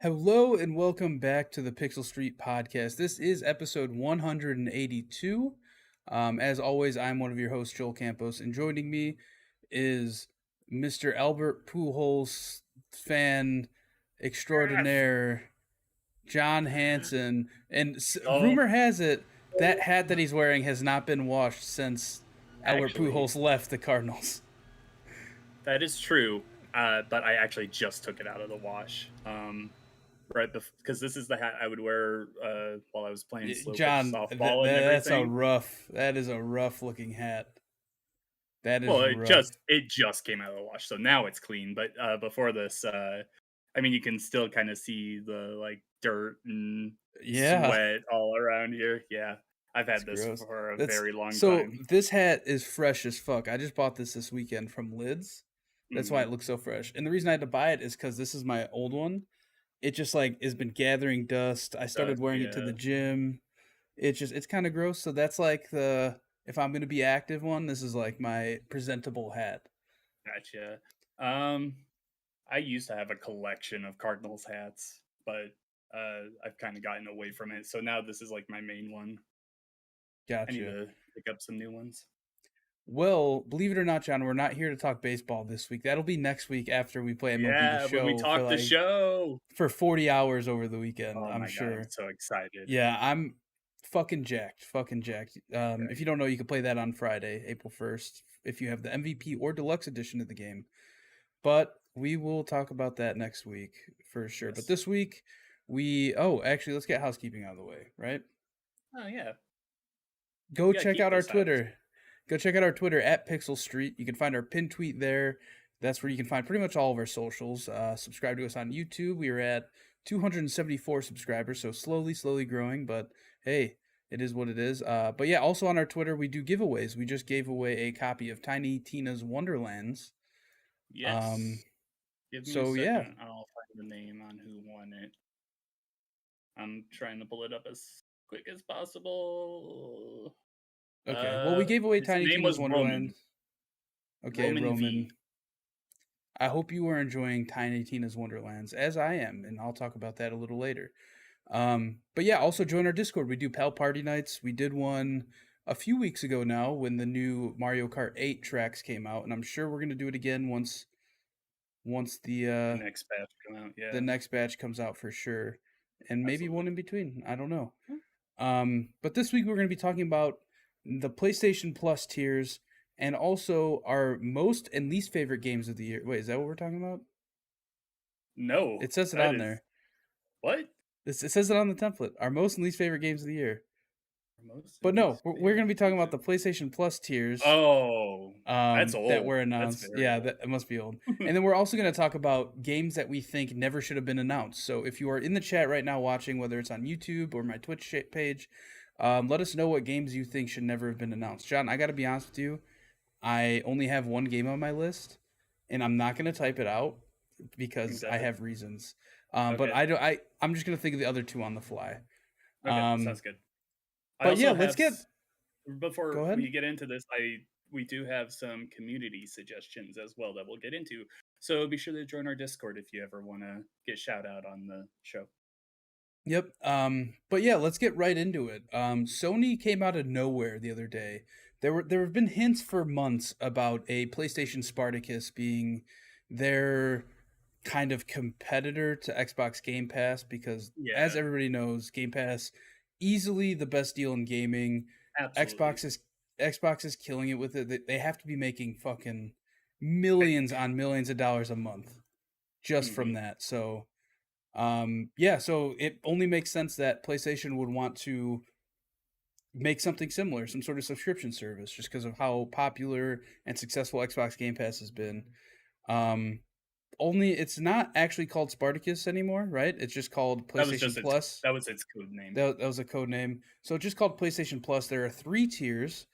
Hello and welcome back to the Pixel Street podcast. This is episode 182. As always, I'm one of your hosts, Joel Campos, and joining me is Mr. Albert Pujols fan Yes. extraordinaire, John Hansen. And Oh, rumor has it that hat that he's wearing has not been washed since Albert actually, Pujols left the Cardinals. that is true. But I actually just took it out of the wash. Right, because this is the hat I would wear while I was playing slow pitch John, softball and everything. that is a rough looking hat. That is Well, rough. it just came out of the wash, so now it's clean. But before this, I mean, you can still kind of see the dirt and Yeah, sweat all around here. Yeah, I've it's had this gross. for a That's very long so. time. This hat is fresh as fuck. I just bought this weekend from Lids. That's why Hmm. it looks so fresh. And the reason I had to buy it is because this is my old one. It just like has been gathering dust. I started wearing it to the Yeah, gym. It's kind of gross. So that's like the if I'm gonna be active one, this is like my presentable hat. gotcha. Um, I used to have a collection of Cardinals hats, but I've kind of gotten away from it. So now this is like my main one. I need Gotcha. to pick up some new ones. Well, believe it or not, John, we're not here to talk baseball this week. That'll be next week after we play MLB the Yeah, when we Show talk the show. for 40 hours over the weekend, Oh I'm my god, I'm sure. so excited. Yeah, I'm fucking jacked. Fucking jacked. If Okay. you don't know, you can play that on Friday, April 1st, if you have the MVP or deluxe edition of the game. But we will talk about that next week for sure. But Yes. this week, actually, let's get housekeeping out of the way, right? Oh yeah. Go We gotta check keep out our this house. Twitter. Go check out our Twitter at Pixel Street. You can find our pin tweet there. That's where you can find pretty much all of our socials. Subscribe to us on YouTube. We are at 274 subscribers, so slowly growing. But hey, it is what it is. But yeah, also on our Twitter, we do giveaways. We just gave away a copy of Tiny Tina's Wonderlands. Um, Yes. Give me a so yeah. second. I'll find the name on who won it. I'm trying to pull it up as quick as possible. Okay. Well, we gave away His Tiny name Tina's was Wonderland. Roman. Okay, Roman Roman. V. I hope you are enjoying Tiny Tina's Wonderlands as I am, and I'll talk about that a little later. But yeah, also join our Discord. We do Pal Party nights. We did one a few weeks ago now when the new Mario Kart 8 tracks came out, and I'm sure we're gonna do it again once The next batch come out. the Yeah. next batch comes out for sure, and maybe one Absolutely. in between. I don't know. But this week we're gonna be talking about the PlayStation Plus tiers and also our most and least favorite games of the year. Wait, is that what we're talking about? No, It says it that on is there. what? It says it on the template. Our most and least favorite games of the year. Most But and no, least we're going favorite to be talking games about of the PlayStation Plus tiers Oh, that's that old. were That's announced. very Yeah, old. that it must be old. And then we're also going to talk about games that we think never should have been announced. So if you are in the chat right now watching, whether it's on YouTube or my Twitch page, let us know what games you think should never have been announced. John, I got to be honest with you. I only have one game on my list, and I'm not going to type it out because I Okay. have reasons. But Okay. I'm just going to think of the other two on the fly. Okay, sounds Um, good. I but yeah, also let's have get before go we ahead. get into this, we do have some community suggestions as well that we'll get into. So be sure to join our Discord if you ever want to get shout out on the show. Yep. But yeah, let's get right into it. Sony came out of nowhere the other day. There have been hints for months about a PlayStation Spartacus being their kind of competitor to Xbox Game Pass because as Yeah, everybody knows, Game Pass easily the best deal in gaming. absolutely. Xbox is Xbox is killing it with it. They have to be making fucking millions on millions of dollars a month just from Hmm. that. So yeah, so it only makes sense that PlayStation would want to make something similar, some sort of subscription service, just because of how popular and successful Xbox Game Pass has been. Um, Only it's not actually called Spartacus anymore, right? It's just called That was just PlayStation Plus. that was its code name. That was a code name. So it's just called PlayStation Plus. There are three tiers.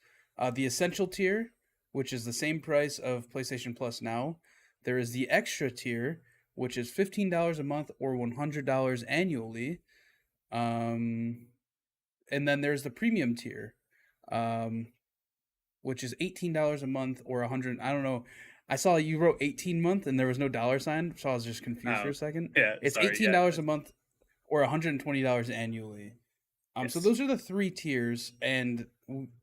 The Essential tier, which is the same price of PlayStation Plus now. There is the Extra tier, which is $15 a month or $100 annually. Um, and then there's the Premium tier, um, which is $18 a month or 100. I don't know. I saw you wrote 18-month and there was no dollar sign, so I was just confused for Oh, a second. yeah, It's sorry, yeah. $18 a month or $120 annually. So Yes. those are the three tiers. And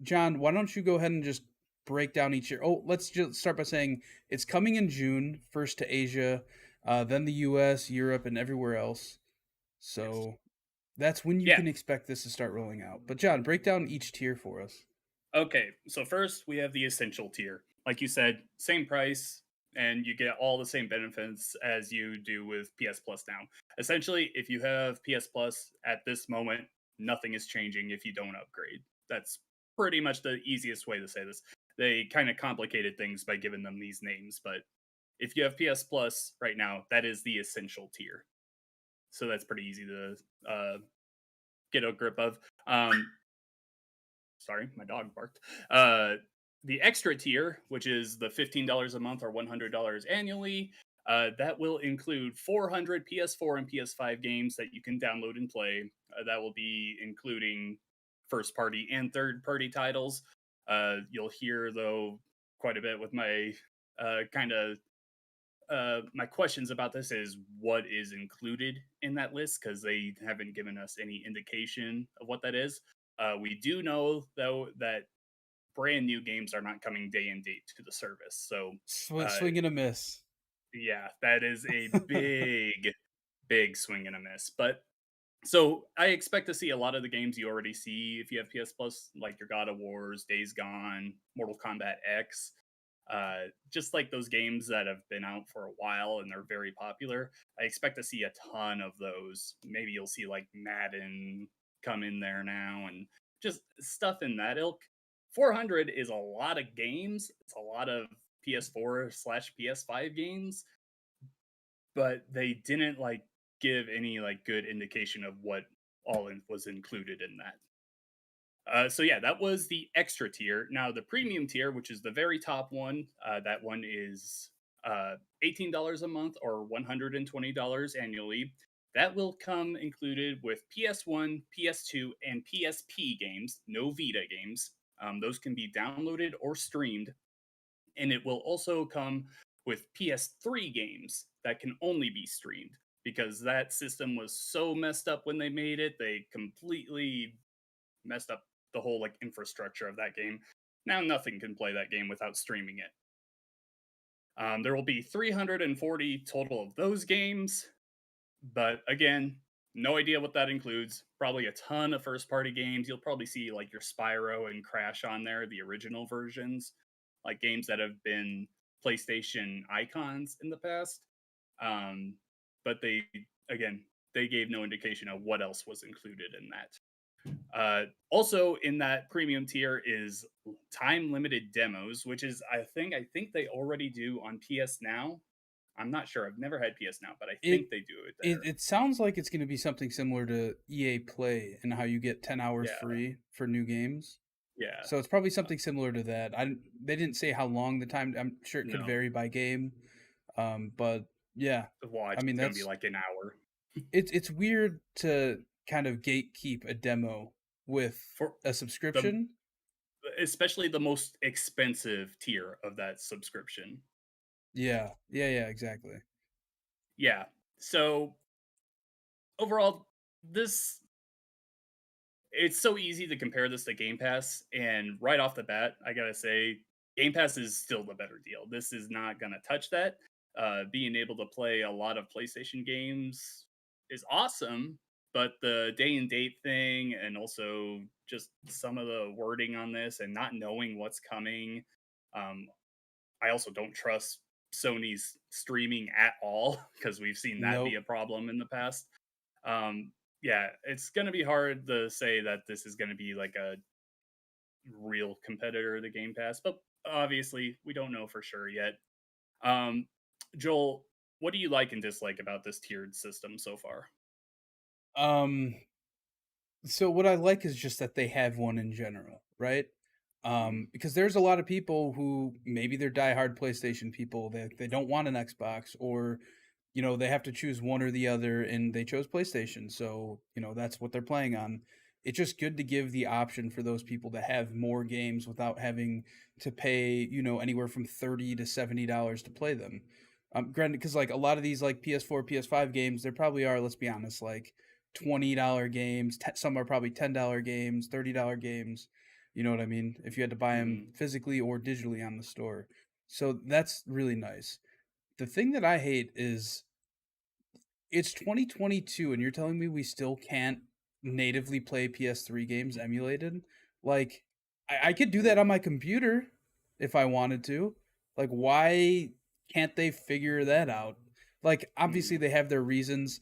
John, why don't you go ahead and just break down each tier? Oh, let's just start by saying it's coming in June, first to Asia, then the US, Europe, and everywhere else. Yes. So that's when you Yeah. can expect this to start rolling out. But John, break down each tier for us. Okay, so first we have the essential tier. Like you said, same price, and you get all the same benefits as you do with PS Plus now. Essentially, if you have PS Plus at this moment, nothing is changing if you don't upgrade. That's pretty much the easiest way to say this. They kind of complicated things by giving them these names, but if you have PS Plus right now, that is the essential tier. So that's pretty easy to get a grip of. Sorry, my dog barked. The extra tier, which is the $15 a month or $100 annually, that will include 400 PS4 and PS5 games that you can download and play. That will be including first party and third party titles. You'll hear, though, quite a bit with my kind of my questions about this is what is included in that list because they haven't given us any indication of what that is. We do know though that brand new games are not coming day and date to the service. So uh, Swing and a miss. yeah, that is a big swing and a miss. But so I expect to see a lot of the games you already see if you have PS Plus, like your God of Wars, Days Gone, Mortal Kombat X. Just like those games that have been out for a while and they're very popular, I expect to see a ton of those. Maybe you'll see like Madden come in there now and just stuff in that ilk. 400 is a lot of games. It's a lot of PS4/PS5 games, but they didn't like give any like good indication of what was included in that. So yeah, that was the extra tier. Now the premium tier, which is the very top one, that one is $18 a month or $120 annually. That will come included with PS1, PS2, and PSP games, no Vita games. Those can be downloaded or streamed, and it will also come with PS3 games that can only be streamed because that system was so messed up when they made it. They completely messed up the whole like infrastructure of that game. Now nothing can play that game without streaming it. There will be 340 total of those games, but again, no idea what that includes. Probably a ton of first party games. You'll probably see like your Spyro and Crash on there, the original versions, like games that have been PlayStation icons in the past. Um, but again, they gave no indication of what else was included in that. Also in that premium tier is time limited demos, which is I think they already do on PS Now. I'm not sure. I've never had PS Now, but I It think they do it it there. it sounds like it's going to be something similar to EA Play and how you get 10 hours Yeah, free for new games. yeah. So it's probably something similar to that. They didn't say how long the time. I'm sure it could No, vary by game. But yeah, the watch I mean is gonna be that's like an hour it's weird to kind of gatekeep a demo with for a the subscription. especially the most expensive tier of that subscription. Yeah, yeah, exactly. Yeah. So overall, this it's so easy to compare this to Game Pass, and right off the bat, I gotta say, Game Pass is still the better deal. This is not gonna touch that. Being able to play a lot of PlayStation games is awesome, but the day and date thing, and also just some of the wording on this, and not knowing what's coming, um, I also don't trust Sony's streaming at all because we've seen that be Nope. a problem in the past. Um, yeah, it's going to be hard to say that this is going to be like a real competitor to Game Pass, but obviously we don't know for sure yet. Um, Joel, what do you like and dislike about this tiered system so far? Um so what I like is just that they have one in general, right? Mm, Because there's a lot of people who maybe they're diehard PlayStation people that they don't want an Xbox, or they have to choose one or the other, and they chose PlayStation, so that's what they're playing on. it's just good to give the option for those people to have more games without having to pay, anywhere from $30 to $70 to play them. Granted, because like a lot of these like PS4, PS5 games, there probably are, let's be honest, like $20 games. Some are probably $10 games, $30 games. You know what I mean? If you had to buy them Mm-hmm. physically or digitally on the store. So that's really nice. The thing that I hate is it's 2022 and you're telling me we still can't natively play PS3 games emulated? Like, I could do that on my computer if I wanted to. Like, why can't they figure that out? Like, obviously, Mm-hmm. they have their reasons.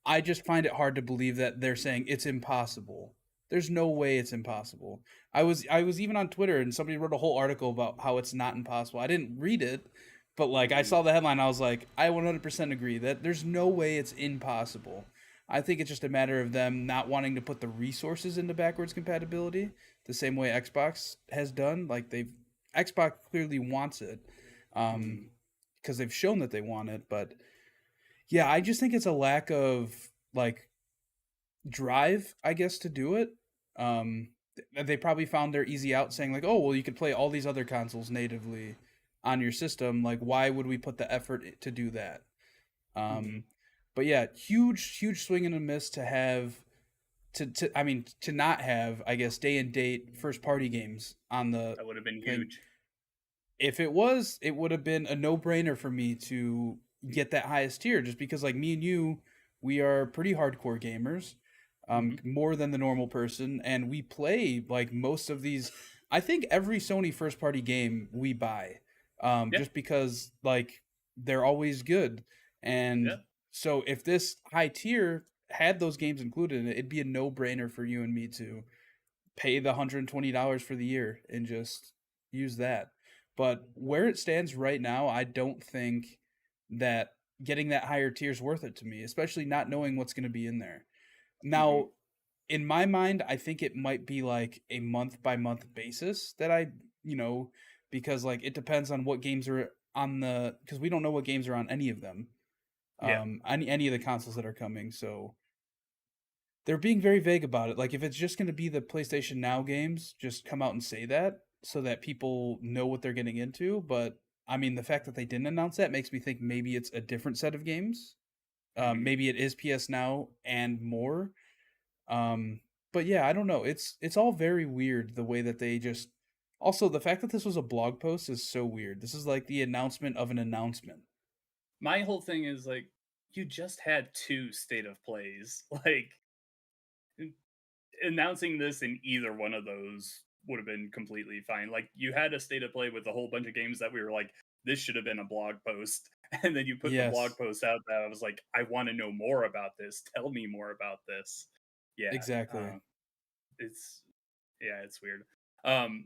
I just find it hard to believe that they're saying it's impossible. There's no way it's impossible. I was even on Twitter and somebody wrote a whole article about how it's not impossible. I didn't read it, but like I Mm-hmm. saw the headline, I was like, I 100% agree that there's no way it's impossible. I think it's just a matter of them not wanting to put the resources into backwards compatibility the same way Xbox has done. Like Xbox clearly wants it, Mm-hmm. because they've shown that they want it, but yeah, I just think it's a lack of like drive, I guess, to do it. They probably found their easy out saying like, "Oh, well, you could play all these other consoles natively on your system. Like, why would we put the effort to do that?" Mm-hmm. Um, but yeah, huge swing and a miss to have to I mean to not have, I guess, day and date first party games on the That would have been thing. huge. If it was, it would have been a no-brainer for me to get that highest tier just because like me and you, we are pretty hardcore gamers, Mm-hmm. more than the normal person, and we play like most of these. I think every Sony first party game we buy, Yeah. just because like they're always good. And Yeah. so if this high tier had those games included in it, it'd be a no-brainer for you and me to pay the $120 for the year and just use that. But where it stands right now, I don't think that getting that higher tier is worth it to me, especially not knowing what's going to be in there. Mm-hmm. Now, in my mind, I think it might be like a month by month basis that you know, because like it depends on what games are on the, because we don't know what games are on any of them, Yeah. any of the consoles that are coming. So they're being very vague about it. Like if it's just going to be the PlayStation Now games, just come out and say that so that people know what they're getting into. But I mean, the fact that they didn't announce that makes me think maybe it's a different set of games. Mm-hmm. Maybe it is PS Now and more. Um, but yeah, I don't know. It's all very weird the way that they just. Also, the fact that this was a blog post is so weird. This is like the announcement of an announcement. My whole thing is like, you just had two state of plays. Like, announcing this in either one of those would have been completely fine. Like, you had a state of play with a whole bunch of games that we were like, this should have been a blog post. And then you put the blog Yes, post out that I was like, I want to know more about this. Tell me more about this. Yeah. exactly. Uh, it's it's weird. Um,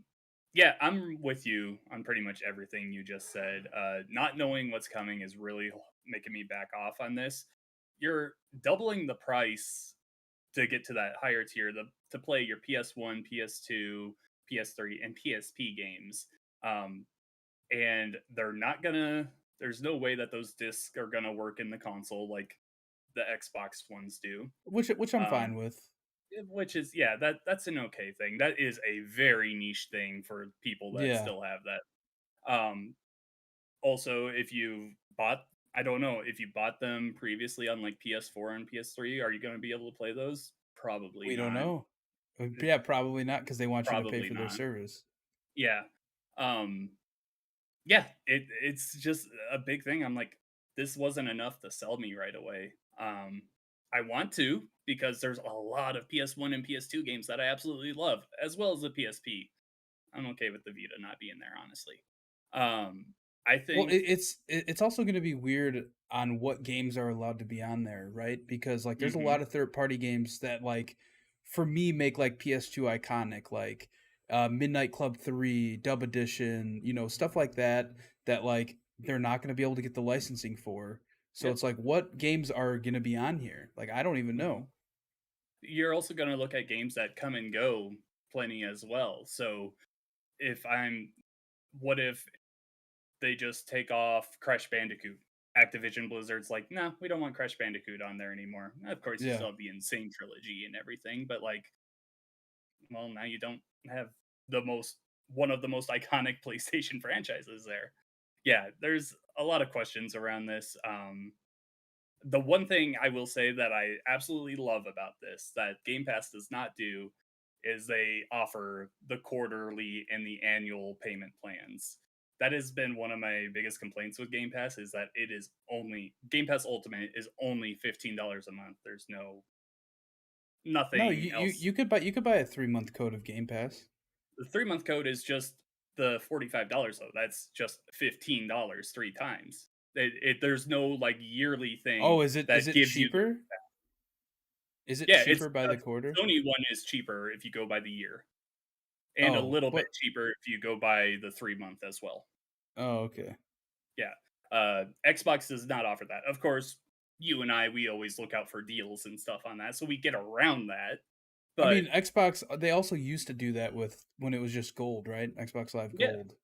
yeah, I'm with you on pretty much everything you just said. Not knowing what's coming is really making me back off on this. You're doubling the price to get to that higher tier to play your PS1, PS2, PS3, and PSP games. Um, and they're not gonna. There's no way that those discs are gonna work in the console like the Xbox ones do. Which I'm Um, fine with. which is that's an okay thing. That is a very niche thing for people that Yeah. still have that. Also, if you bought, I don't know, if you bought them previously on like PS4 and PS3, are you going to be able to play those? Probably We don't not. know. Yeah, probably not because they want you to pay Probably for their not. service. Yeah. Um yeah, it's just a big thing. I'm like, this wasn't enough to sell me right away. I want to because there's a lot of PS1 and PS2 games that I absolutely love, as well as the PSP. I'm okay with the Vita not being there, honestly. Um, I Well, think. it's also going to be weird on what games are allowed to be on there, right? Because like there's a Hmm. lot of third party games that like for me make like PS2 iconic, like Midnight Club 3, Dub Edition, stuff like that that like they're not going to be able to get the licensing for. So Yeah. it's like what games are going to be on here? Like I don't even Hmm. know. You're also going to look at games that come and go plenty as well. So if I'm, what if they just take off Crash Bandicoot? Activision Blizzard's like, no, we don't want Crash Bandicoot on there anymore. Of course, you Yeah. still have the Insane trilogy and everything, but like, well, now you don't have the most one of the most iconic PlayStation franchises there. Yeah, there's a lot of questions around this. The one thing I will say that I absolutely love about this that Game Pass does not do is they offer the quarterly and the annual payment plans. That has been one of my biggest complaints with Game Pass is that it is only Game Pass Ultimate is only $15 a month. There's No, nothing else. you could buy a 3-month code of Game Pass. The 3-month code is just the $45 though. That's just $15 three times. There's no like yearly thing Oh, that is it gives you the cheaper? Is it yeah, it's cheaper by the quarter? Sony one is cheaper if you go by the year, and a Oh, little bit but cheaper if you go by the 3-month as well. oh, okay. Yeah. Xbox does not offer that. Of course, you and I, we always look out for deals and stuff on that, so we get around that. I But mean, Xbox, they also used to do that with when it was just gold, right? Xbox Live yeah, Gold. It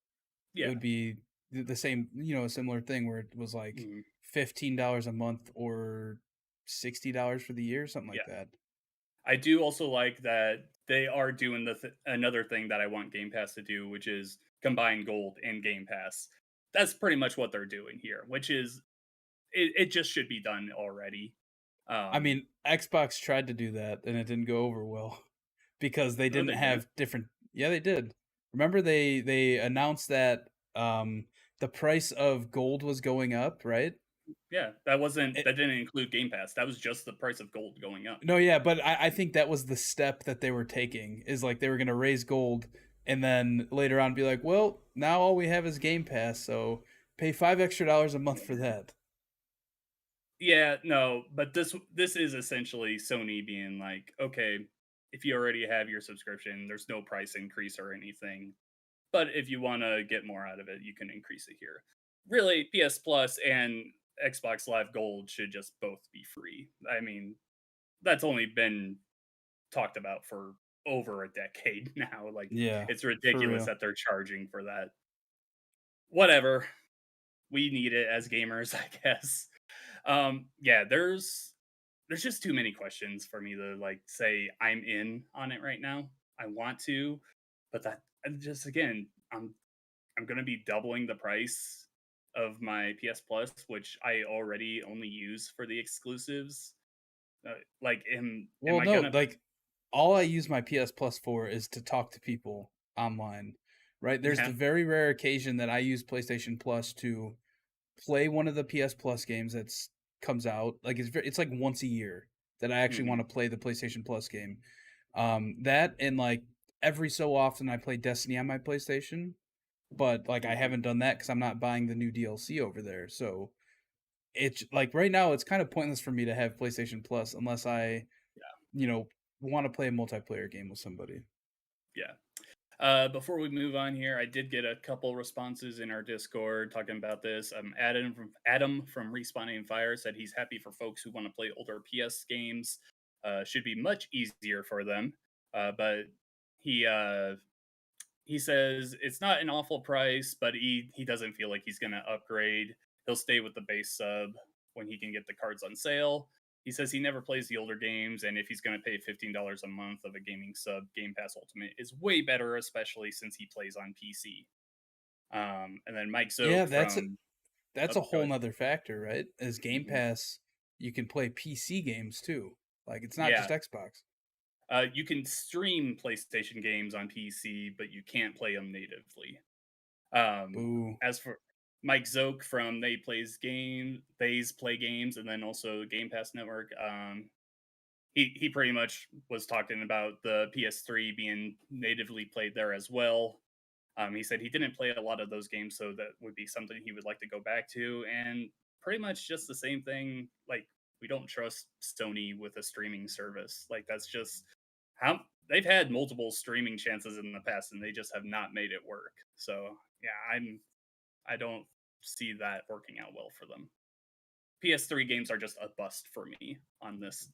yeah. would be the same, a similar thing where it was like Mhm. $15 a month or $60 for the year, something Yeah. like that. I do also like that they are doing another thing that I want Game Pass to do, which is combine Gold and Game Pass. That's pretty much what they're doing here, which is it just should be done already. I Um, mean, Xbox tried to do that and it didn't go over well because they no, didn't they didn't. have different. Yeah, they did. Remember they announced that the price of gold was going up, right? Yeah, that didn't include Game Pass. That was just the price of Gold going up. No, yeah, but I think that was the step that they were taking is like they were gonna raise gold and then later on be like, well, now all we have is Game Pass, so pay $5 extra a month for that. Yeah, no, but this is essentially Sony being like, okay, if you already have your subscription, there's no price increase or anything. But if you want to get more out of it, you can increase it here. Really, PS Plus and Xbox Live Gold should just both be free. I mean, that's only been talked about for over a decade now. Like, Yeah, it's for ridiculous real. that they're charging for that. Whatever. We need it as gamers, I guess. Yeah, there's just too many questions for me to like say I'm in on it right now. I want to, but that and just again, I'm gonna be doubling the price of my PS Plus, which I already only use for the exclusives. Like, am Well, I no, gonna? like all I use my PS Plus for is to talk to people online, right? There's the Yeah. very rare occasion that I use PlayStation Plus to play one of the PS Plus games that's comes out. Like it's like once a year that I actually Hmm. want to play the PlayStation Plus game. That and like every so often I play Destiny on my PlayStation, but like I Hmm. haven't done that because I'm not buying the new DLC over there. So it's like right now it's kind of pointless for me to have PlayStation Plus unless I, you know, want to play a multiplayer game with somebody. Yeah. Before we move on here, I did get a couple responses in our Discord talking about this. Adam from Respawning Fire said he's happy for folks who want to play older PS games. Should be much easier for them. But he uh, he says it's not an awful price, but he doesn't feel like he's gonna upgrade. He'll stay with the base sub when he can get the cards on sale. He says he never plays the older games, and if he's going to pay $15 a month of a gaming sub, Game Pass Ultimate is way better, especially since he plays on PC. And then Mike Yeah, Zoke from that's oh, a go whole ahead. nother factor, right? As Game Mhm. Pass, you can play PC games too. Like it's not just Yeah, Xbox. you can stream PlayStation games on PC, but you can't play them natively. Boo. As for Mike Zoke from They's Play Games, and then also Game Pass Network. He pretty much was talking about the PS3 being natively played there as well. He said he didn't play a lot of those games, so that would be something he would like to go back to. And pretty much just the same thing. Like, we don't trust Sony with a streaming service. Like, that's just how they've had multiple streaming chances in the past, and they just have not made it work. So yeah, I don't see that working out well for them. PS3 games are just a bust for me on this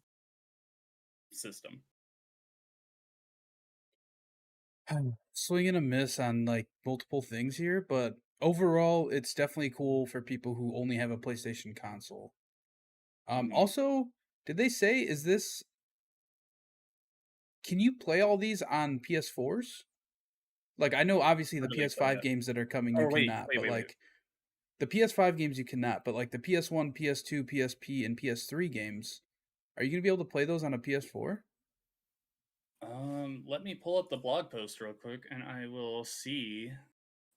system. Swing and a miss on like multiple things here, but overall, it's definitely cool for people who only have a PlayStation console. Mhm. Also, did they say is this can you play all these on PS4s? Like, I know obviously How the do they play PS5 that? games that are coming you Oh, wait, cannot, wait, but wait, wait. like the PS5 games you cannot, but like the PS1, PS2, PSP, and PS3 games, are you gonna be able to play those on a PS4? Let me pull up the blog post real quick, and I will see.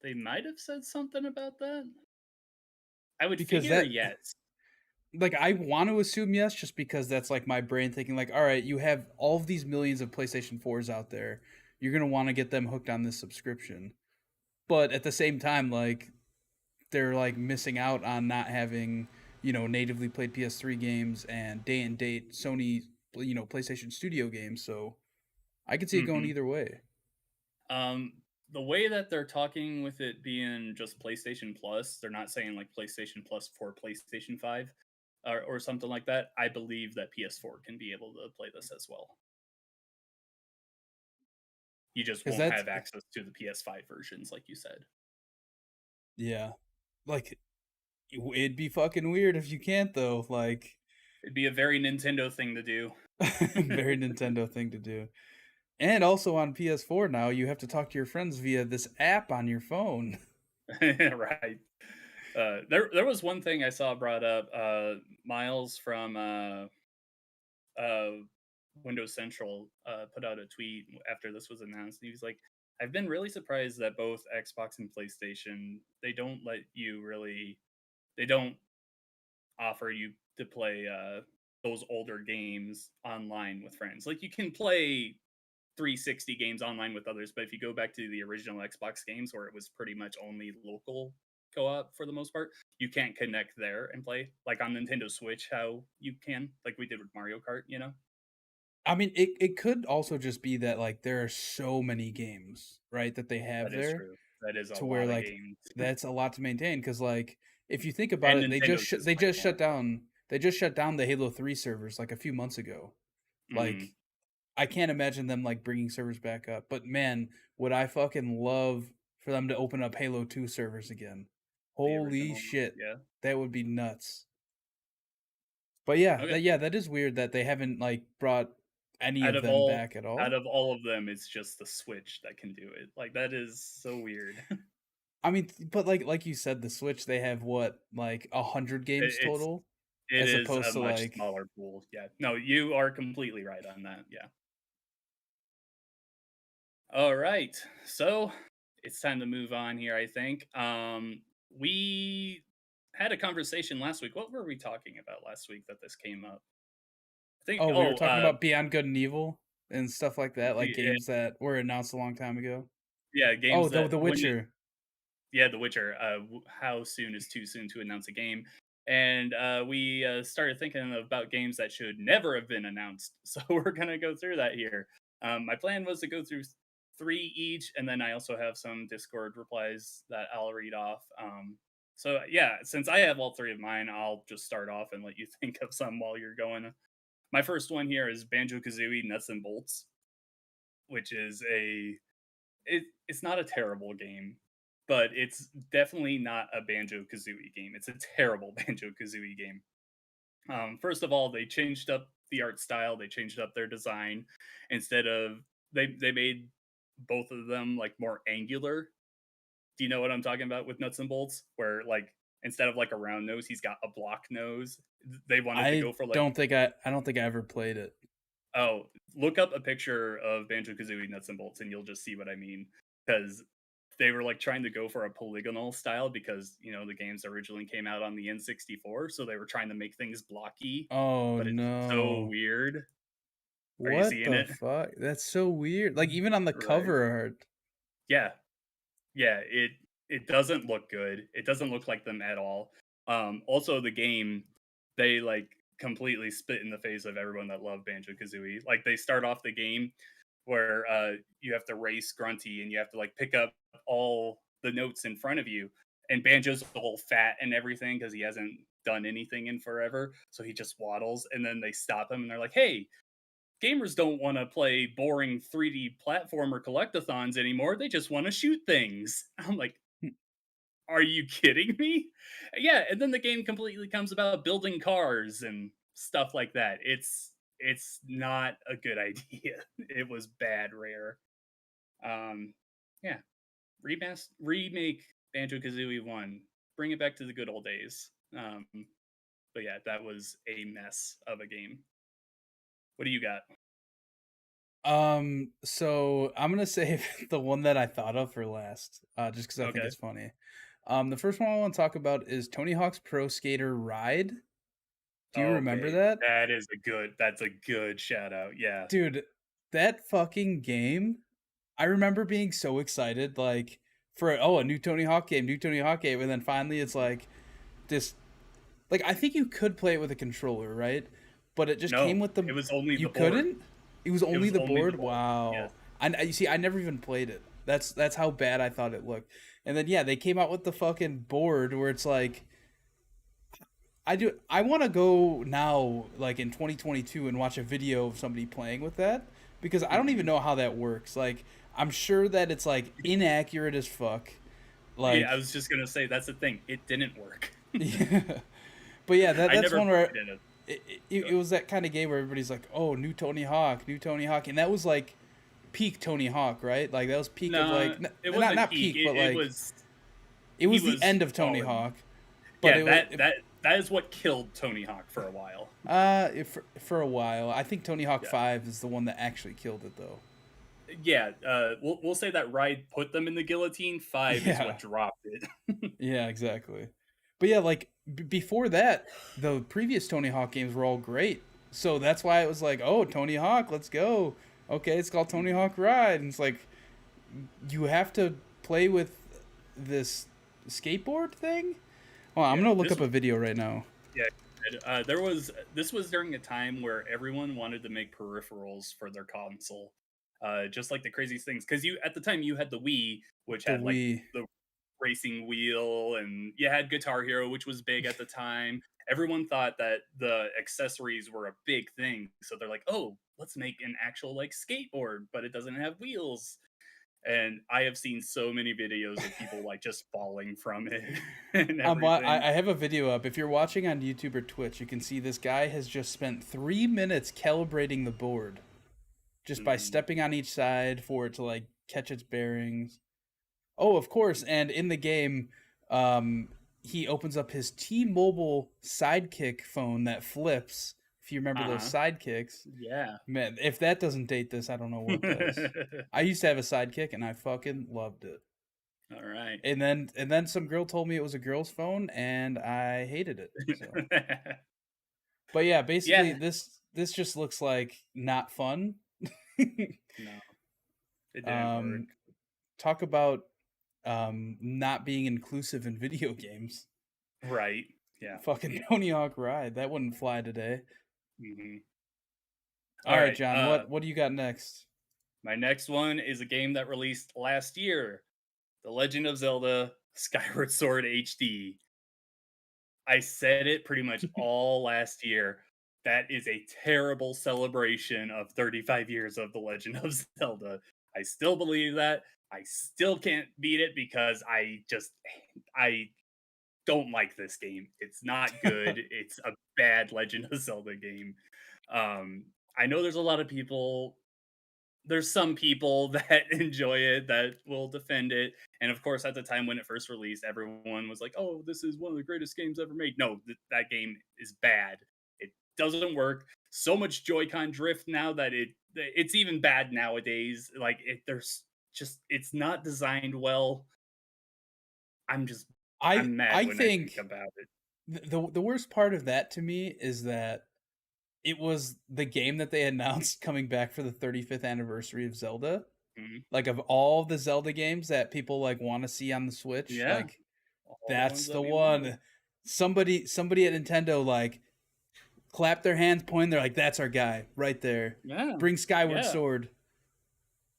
They might have said something about that. I would Because figure that yes. like I want to assume yes, just because that's like my brain thinking like, all right, you have all of these millions of PlayStation 4s out there. You're gonna want to get them hooked on this subscription. But at the same time, like they're like missing out on not having, natively played PS3 games and day and date Sony, PlayStation Studio games. So I could see it going Mhm. either way. Um, the way that they're talking with it being just PlayStation Plus, they're not saying like PlayStation Plus for PlayStation 5 or something like that. I believe that PS4 can be able to play this as well. You just Because won't that's have access to the PS5 versions, like you said. yeah, like it'd be fucking weird if you can't though. Like It'd be a very Nintendo thing to do. very Nintendo thing to do. And also on PS4 now, you have to talk to your friends via this app on your phone. Right. There was one thing I saw brought up. Miles from uh, Windows Central put out a tweet after this was announced. And he was like, "I've been really surprised that both Xbox and PlayStation they don't let you really they don't offer you to play those older games online with friends. Like you can play 360 games online with others, but if you go back to the original Xbox games where it was pretty much only local co-op for the most part, you can't connect there and play like on Nintendo Switch how you can, like we did with Mario Kart, you know? I mean, it could also just be that like there are so many games, right, that they have That is there true. That is a to where lot of like games. that's a lot to maintain. Because like if you think about And it, Nintendo's just they like just more. shut down the Halo 3 servers like a few months ago. Mhm. Like I can't imagine them like bringing servers back up. But man, would I fucking love for them to open up Halo 2 servers again. The Holy original ones, shit. yeah. That would be nuts. But yeah, Okay. that is weird that they haven't like brought any Out of of them all back at out all. of all of them, it's just the Switch that can do it. Like that is so weird. I mean, but like you said, the Switch they have what like 100 It, games it's total, it as is opposed a to much like smaller pool. Yeah. No, you are completely right on that. Yeah. All right. So it's time to move on here, I think. We had a conversation last week. What were we talking about last week that this came up? I think we were talking about Beyond Good and Evil and stuff like that, like yeah, games that were announced a long time ago. yeah, Oh, games the that Witcher. yeah, The Witcher. How soon is too soon to announce a game? And we started thinking about games that should never have been announced. So we're gonna go through that here. My plan was to go through three each, and then I also have some Discord replies that I'll read off. So yeah, since I have all three of mine, I'll just start off and let you think of some while you're going. My first one here is Banjo Kazooie Nuts and Bolts, which is it's not a terrible game, but it's definitely not a Banjo Kazooie game. It's a terrible Banjo Kazooie game. First of all, they changed up the art style. They changed up their design. Instead of they made both of them like more angular. Do you know what I'm talking about with Nuts and Bolts? Where like instead of like a round nose, he's got a block nose. They wanted to go for like I don't think I ever played it. oh, look up a picture of Banjo Kazooie Nuts and Bolts, and you'll just see what I mean. Because they were like trying to go for a polygonal style because the games originally came out on the N64, so they were trying to make things blocky, Oh but it's so no. weird. Are you What seeing the it? fuck? That's so weird. Like even on the Right. cover art. Yeah, yeah. It doesn't look good. It doesn't look like them at all. Also, the game they like completely spit in the face of everyone that loved Banjo Kazooie. Like they start off the game where you have to race Grunty and you have to like pick up all the notes in front of you. And Banjo's all fat and everything because he hasn't done anything in forever. So he just waddles and then they stop him and they're like, hey, gamers don't want to play boring 3D platformer collectathons anymore. They just want to shoot things. I'm like, are you kidding me? Yeah, and then the game completely comes about building cars and stuff like that. it's not a good idea. It was bad rare. Um, yeah, remake Banjo-Kazooie 1. Bring it back to the good old days. But yeah, that was a mess of a game. What do you got? So I'm gonna save the one that I thought of for last, just because I think Okay. it's funny. The first one I want to talk about is Tony Hawk's Pro Skater Ride. Do you remember Okay, that? that's a good shout out. Yeah. Dude, that fucking game, I remember being so excited, like for a new Tony Hawk game, and then finally it's like this. Like I think you could play it with a controller, right? But it just came No, with the. it was only You the board. couldn't. It was It only was the only the board. board. Yes. Wow. You see, I never even played it. That's how bad I thought it looked. And then yeah, they came out with the fucking board where it's like I want to go now like in 2022 and watch a video of somebody playing with that because I don't even Mhm. know how that works. Like I'm sure that it's like inaccurate as fuck. Yeah, I Like was just gonna say that's the thing. It didn't work. yeah. But yeah, I that's never one where played in it. it was that kind of game where everybody's like, "Oh, new Tony Hawk," and that was like peak Tony Hawk, right? Like that was peak of like No, it not wasn't peak. peak, but It like was it he was the was end of Tony falling. Hawk. But Yeah, it was that is what killed Tony Hawk for a while. for a while. I think Tony Hawk Yeah. 5 is the one that actually killed it though. Yeah, we'll say that Ride put them in the guillotine. 5 is Yeah. what dropped it. Yeah, exactly. But yeah, like before that, the previous Tony Hawk games were all great. So that's why it was like, "Oh, Tony Hawk, let's go." Okay, it's called Tony Hawk Ride. And it's like you have to play with this skateboard thing? Well, I'm Yeah, gonna look up a video right now. yeah. This was during a time where everyone wanted to make peripherals for their console, just like the craziest things. Because you at the time you had the Wii, which The had like Wii. the racing wheel, and you had Guitar Hero, which was big at the time. Everyone thought that the accessories were a big thing, so they're like, "Oh, let's make an actual like skateboard, but it doesn't have wheels." And I have seen so many videos of people like just falling from it and everything. I have a video up. If you're watching on YouTube or Twitch, you can see this guy has just spent 3 minutes calibrating the board, just by Mhm. stepping on each side for it to like catch its bearings. Oh, of course, and in the game, um, he opens up his T-Mobile Sidekick phone that flips. If you remember those Uh-huh. sidekicks, Yeah. man, if that doesn't date this, I don't know what does. I used to have a sidekick and I fucking loved it. All right. And then some girl told me it was a girl's phone and I hated it. So, but yeah, basically Yeah. this just looks like not fun. No, it didn't work. um Talk about not being inclusive in video games. Right. Yeah. Fucking Tony Hawk Ride. That wouldn't fly today. Mhm. All All right, right. John, what do you got next? My next one is a game that released last year, The Legend of Zelda Skyward Sword HD. I said it pretty much all last year. That is a terrible celebration of 35 years of The Legend of Zelda. I still believe that. I still can't beat it because I don't like this game. It's not good. It's a bad Legend of Zelda game. I know there's a lot of people there's some people that enjoy it that will defend it. And of course, at the time when it first released, everyone was like, "Oh, this is one of the greatest games ever made." No, that game is bad. It doesn't work. So much JoyCon Drift now that it's even bad nowadays. Like there's just it's not designed well. I'm just I'm mad I when I think think about it. the worst part of that to me is that it was the game that they announced coming back for the 35th anniversary of Zelda. Mhm. Like of all the Zelda games that people like want to see on the Switch, Yeah, like all the ones that's that the we wanted. one. Somebody at Nintendo like clapped their hands, pointing. They're like, "That's our guy right there. Yeah, Bring Skyward yeah. Sword."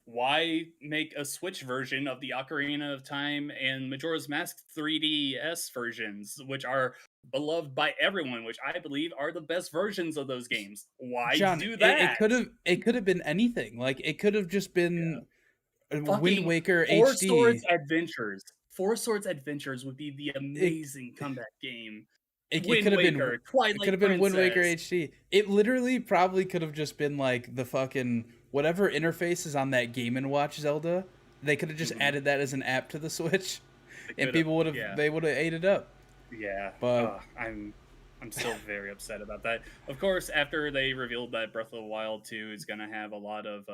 Why make a Switch version of the Ocarina of Time and Majora's Mask 3DS versions, which are beloved by everyone, which I believe are the best versions of those games? Why John, do it that? could have been anything. Like it could have just Yeah. been Wind Fucking Waker Four Swords HD. Adventures. Four Swords Adventures would be the It amazing comeback game. It Wind could have been Waker, it could Twilight have been Wind Waker Princess. HD. It literally probably could have just been like the fucking whatever interface is on that Game and Watch Zelda. They could have just Mhm. added that as an app to the Switch, They and could have, people would have yeah. they would have ate it up. Yeah, But I'm still very upset about that. Of course, after they revealed that Breath of the Wild 2 is gonna have a lot of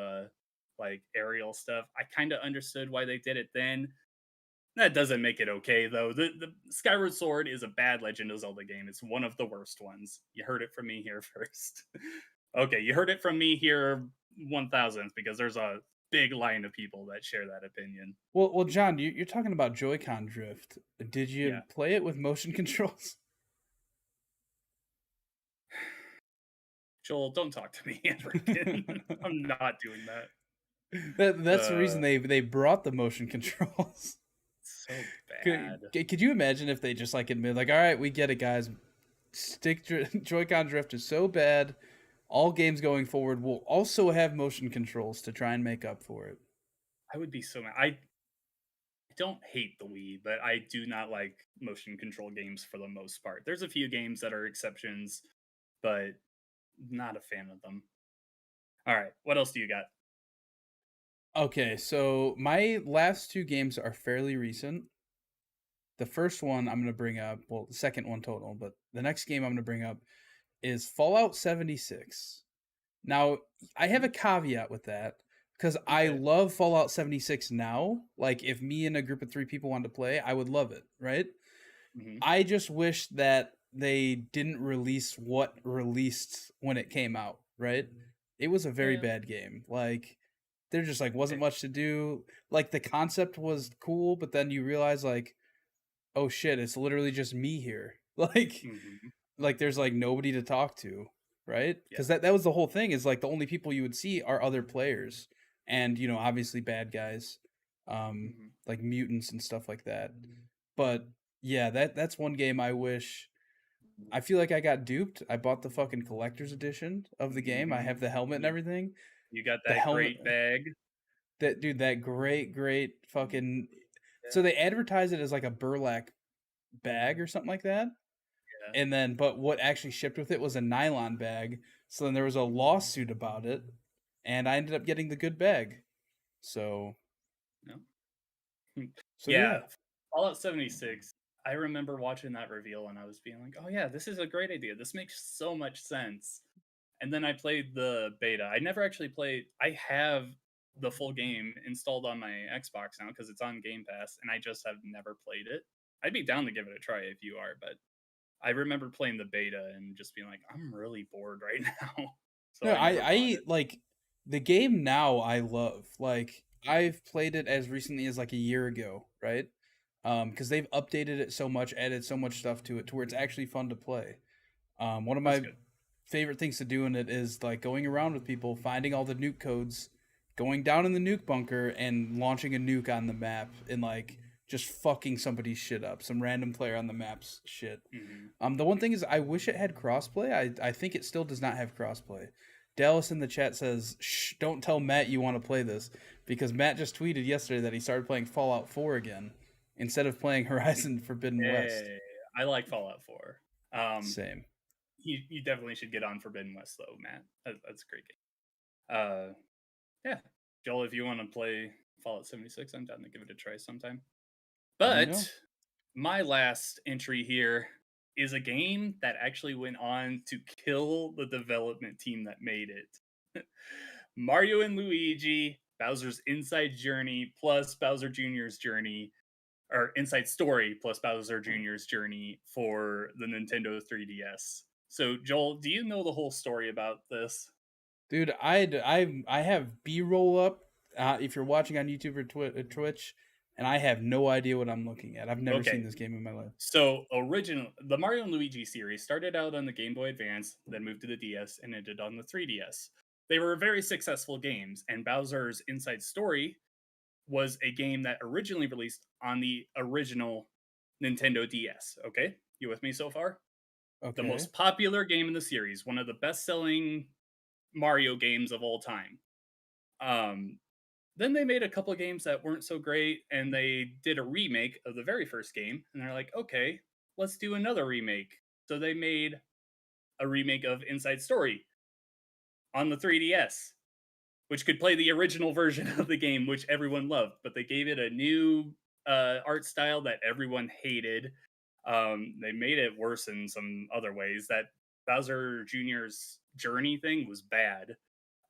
like aerial stuff, I kind of understood why they did it then. That doesn't make it okay though. The Skyward Sword is a bad Legend of Zelda game. It's one of the worst ones. You heard it from me here first. Okay, you heard it from me here 1000th because there's a big line of people that share that opinion. well, John, you're talking about JoyCon Drift. Did you Yeah. play it with motion controls? Joel, don't talk to me ever again. I'm not doing that. That's the reason Uh, they brought the motion controls. so Could, bad. could you imagine if they just like admit like, all right, we get it, guys. Joy-Con drift is so bad. All games going forward will also have motion controls to try and make up for it. I would be so mad. I don't hate the Wii, but I do not like motion control games for the most part. There's a few games that are exceptions, but not a fan of them. All right, what else do you got? Okay, so my last two games are fairly recent. The first one I'm going to bring up, well, the second one total, but the next game I'm going to bring up is Fallout 76. Now, I have a caveat with that because I Okay. love Fallout 76 now. Like, if me and a group of 3 people wanted to play, I would love it, right? Hmm. I just wish that they didn't release what released when it came out, right? It was a very Yeah. bad game. Like, there just like wasn't Okay. much to do. Like the concept was cool, but then you realize like, oh shit, it's literally just me here. Hmm. Like there's like nobody to talk to, right? Yeah. Because that was the whole thing. Is like the only people you would see are other players, and obviously bad guys, Hmm. like mutants and stuff like that. But yeah, that's one game I wish. I feel like I got duped. I bought the fucking collector's edition of the game. I Hmm. have the helmet and You, everything. you got The that helmet, great bag. that dude, that great fucking. Yeah. So they advertise it as like a burlap bag or something like that. Yeah. And then, but what actually shipped with it was a nylon bag. So then there was a lawsuit about it, and I ended up getting the good bag. So, No. so Yeah. yeah, Fallout 76. I remember watching that reveal and I was being like, "Oh yeah, this is a great idea. This makes so much sense." And then I played the beta. I never actually played. I have the full game installed on my Xbox now because it's on Game Pass, and I just have never played it. I'd be down to give it a try if you are, but I remember playing the beta and just being like, I'm really bored right now. So no, I never bought I it. like the game now. I love like I've played it as recently as like a year ago, right? Because they've updated it so much, added so much stuff to it, to where it's actually fun to play. One of That's my good. favorite things to do in it is like going around with people, finding all the nuke codes, going down in the nuke bunker, and launching a nuke on the map, and like just fucking somebody's shit up, some random player on the map's shit. Hmm. The one thing is, I wish it had crossplay. I think it still does not have crossplay. Dallas in the chat says, "Shh, don't tell Matt you want to play this," because Matt just tweeted yesterday that he started playing Fallout 4 again instead of playing Horizon Forbidden West. Hey, I like Fallout 4. Um, Same. you definitely should get on Forbidden West though, Matt. That's a great game. Yeah, Joel, if you want to play Fallout 76, I'm down to give it a try sometime. Let me know. But my last entry here is a game that actually went on to kill the development team that made it. Mario and Luigi, Bowser's Inside Journey plus Bowser Jr.'s Journey, or Inside Story plus Bowser Jr.'s Journey for the Nintendo 3DS. So, Joel, do you know the whole story about this? Dude, I have B-roll up. If you're watching on YouTube or Twitch, and I have no idea what I'm looking at. I've never Okay, seen this game in my life. so the Mario and Luigi series started out on the Game Boy Advance, then moved to the DS, and ended on the 3DS. They were very successful games, and Bowser's Inside Story was a game that originally released on the original Nintendo DS. Okay, you with me so far? The Okay. most popular game in the series, one of the best-selling Mario games of all time. Um, then they made a couple of games that weren't so great, and they did a remake of the very first game, and they're like, okay, let's do another remake. So they made a remake of Inside Story on the 3DS, which could play the original version of the game, which everyone loved, but they gave it a new art style that everyone hated. They made it worse in some other ways. That Bowser Jr.'s journey thing was bad.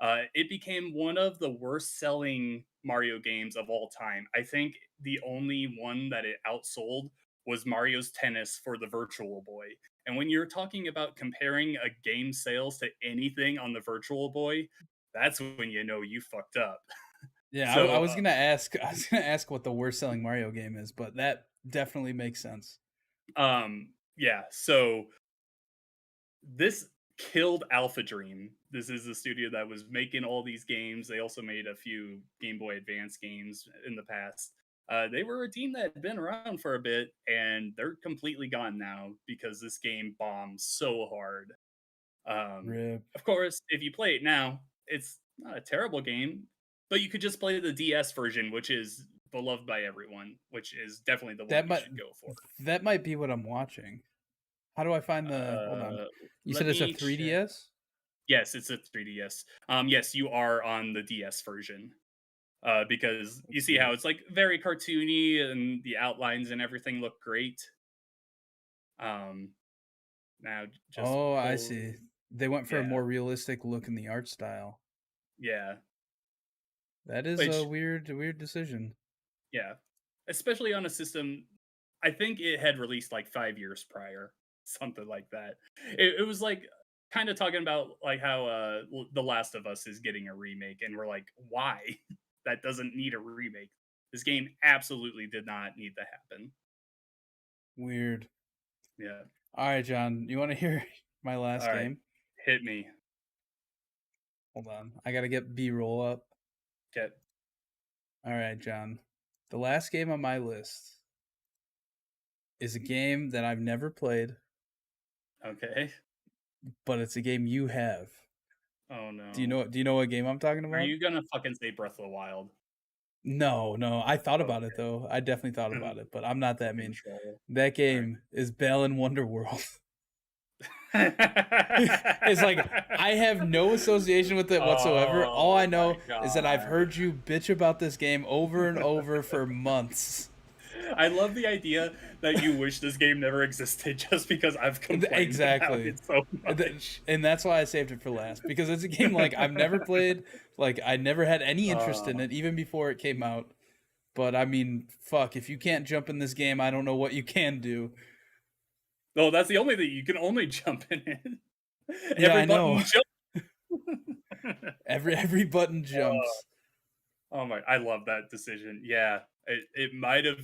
It became one of the worst selling Mario games of all time. I think the only one that it outsold was Mario's Tennis for the Virtual Boy. And when you're talking about comparing a game sales to anything on the Virtual Boy, that's when you know you fucked up. Yeah, I So, was gonna ask. I was gonna ask what the worst selling Mario game is, but that definitely makes sense. yeah. So this killed Alpha Dream. This is the studio that was making all these games. They also made a few Game Boy Advance games in the past. They were a team that had been around for a bit, and they're completely gone now because this game bombed so hard. Rip. Of course, if you play it now, it's not a terrible game, but you could just play the DS version, which is beloved by everyone, which is definitely the one That you might should go for. that might be what I'm watching. How do I find the? Hold on. You Let said it's a me check. 3DS. Yes, it's a 3DS. Yes, you are on the DS version. Because you Let's see see. how it's like very cartoony and the outlines and everything look great. Um, now just Oh, I pull, see. They went for a yeah, more realistic look in the art style. yeah, That is a which, weird decision. yeah, especially on a system. I think it had released like 5 years prior, something like that. It was like kind of talking about like how The Last of Us is getting a remake, and we're like, why? That doesn't need a remake. This game absolutely did not need to happen. Weird. Yeah. All right, John. You want to hear my All last right. game? Hit me. Hold on. I gotta get B-roll up. Get All right, John. The last game on my list is a game that I've never played, okay. but it's a game you have. Oh Do you no. know? Do you know what game I'm talking Are about? you gonna fucking say Breath of the Wild? No, no. I thought about it Okay. though. I definitely thought about it, but I'm not that Fucking mean. troll. That All right. game is Balan Wonderworld. It's like I have no association with it whatsoever. All I Oh my know is that I've god. heard you bitch about this game over and over for months. I love the idea that you wish this game never existed just because I've complained about Exactly. it so much. And that's why I saved it for last because it's a game like I've never played, like I never had any interest in Uh, it even before it came out. But I mean, fuck, if you can't jump in this game, I don't know what you can do. no, that's the only thing you can only jump in it. Yeah, Every I know. button jump. Every button Uh, jumps. oh my! I love that decision. Yeah, it might have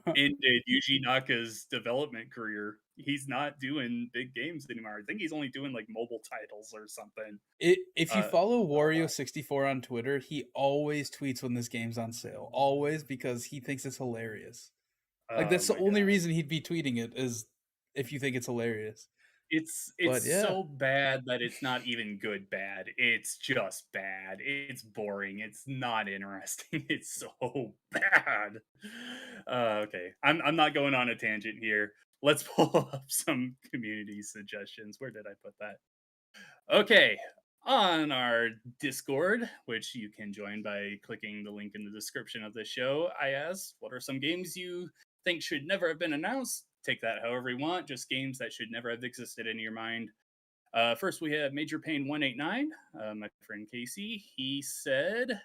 ended Yuji Naka's development career. He's not doing big games anymore. I think he's only doing like mobile titles or something. If you Uh, follow Wario64 on Twitter, he always tweets when this game's on sale. Always because he thinks it's hilarious. Like oh that's the my only god. reason he'd be tweeting it is if you think it's hilarious. It's But yeah, so bad that it's not even good bad. It's just bad. It's boring. It's not interesting. It's so bad. Okay. I'm not going on a tangent here. Let's pull up some community suggestions. Where did I put that? Okay. On our Discord, which you can join by clicking the link in the description of the show, I asked, what are some games you think should never have been announced? Take that however you want, just games that should never have existed in your mind. First, we have Major Pain 189, my friend Casey. He said,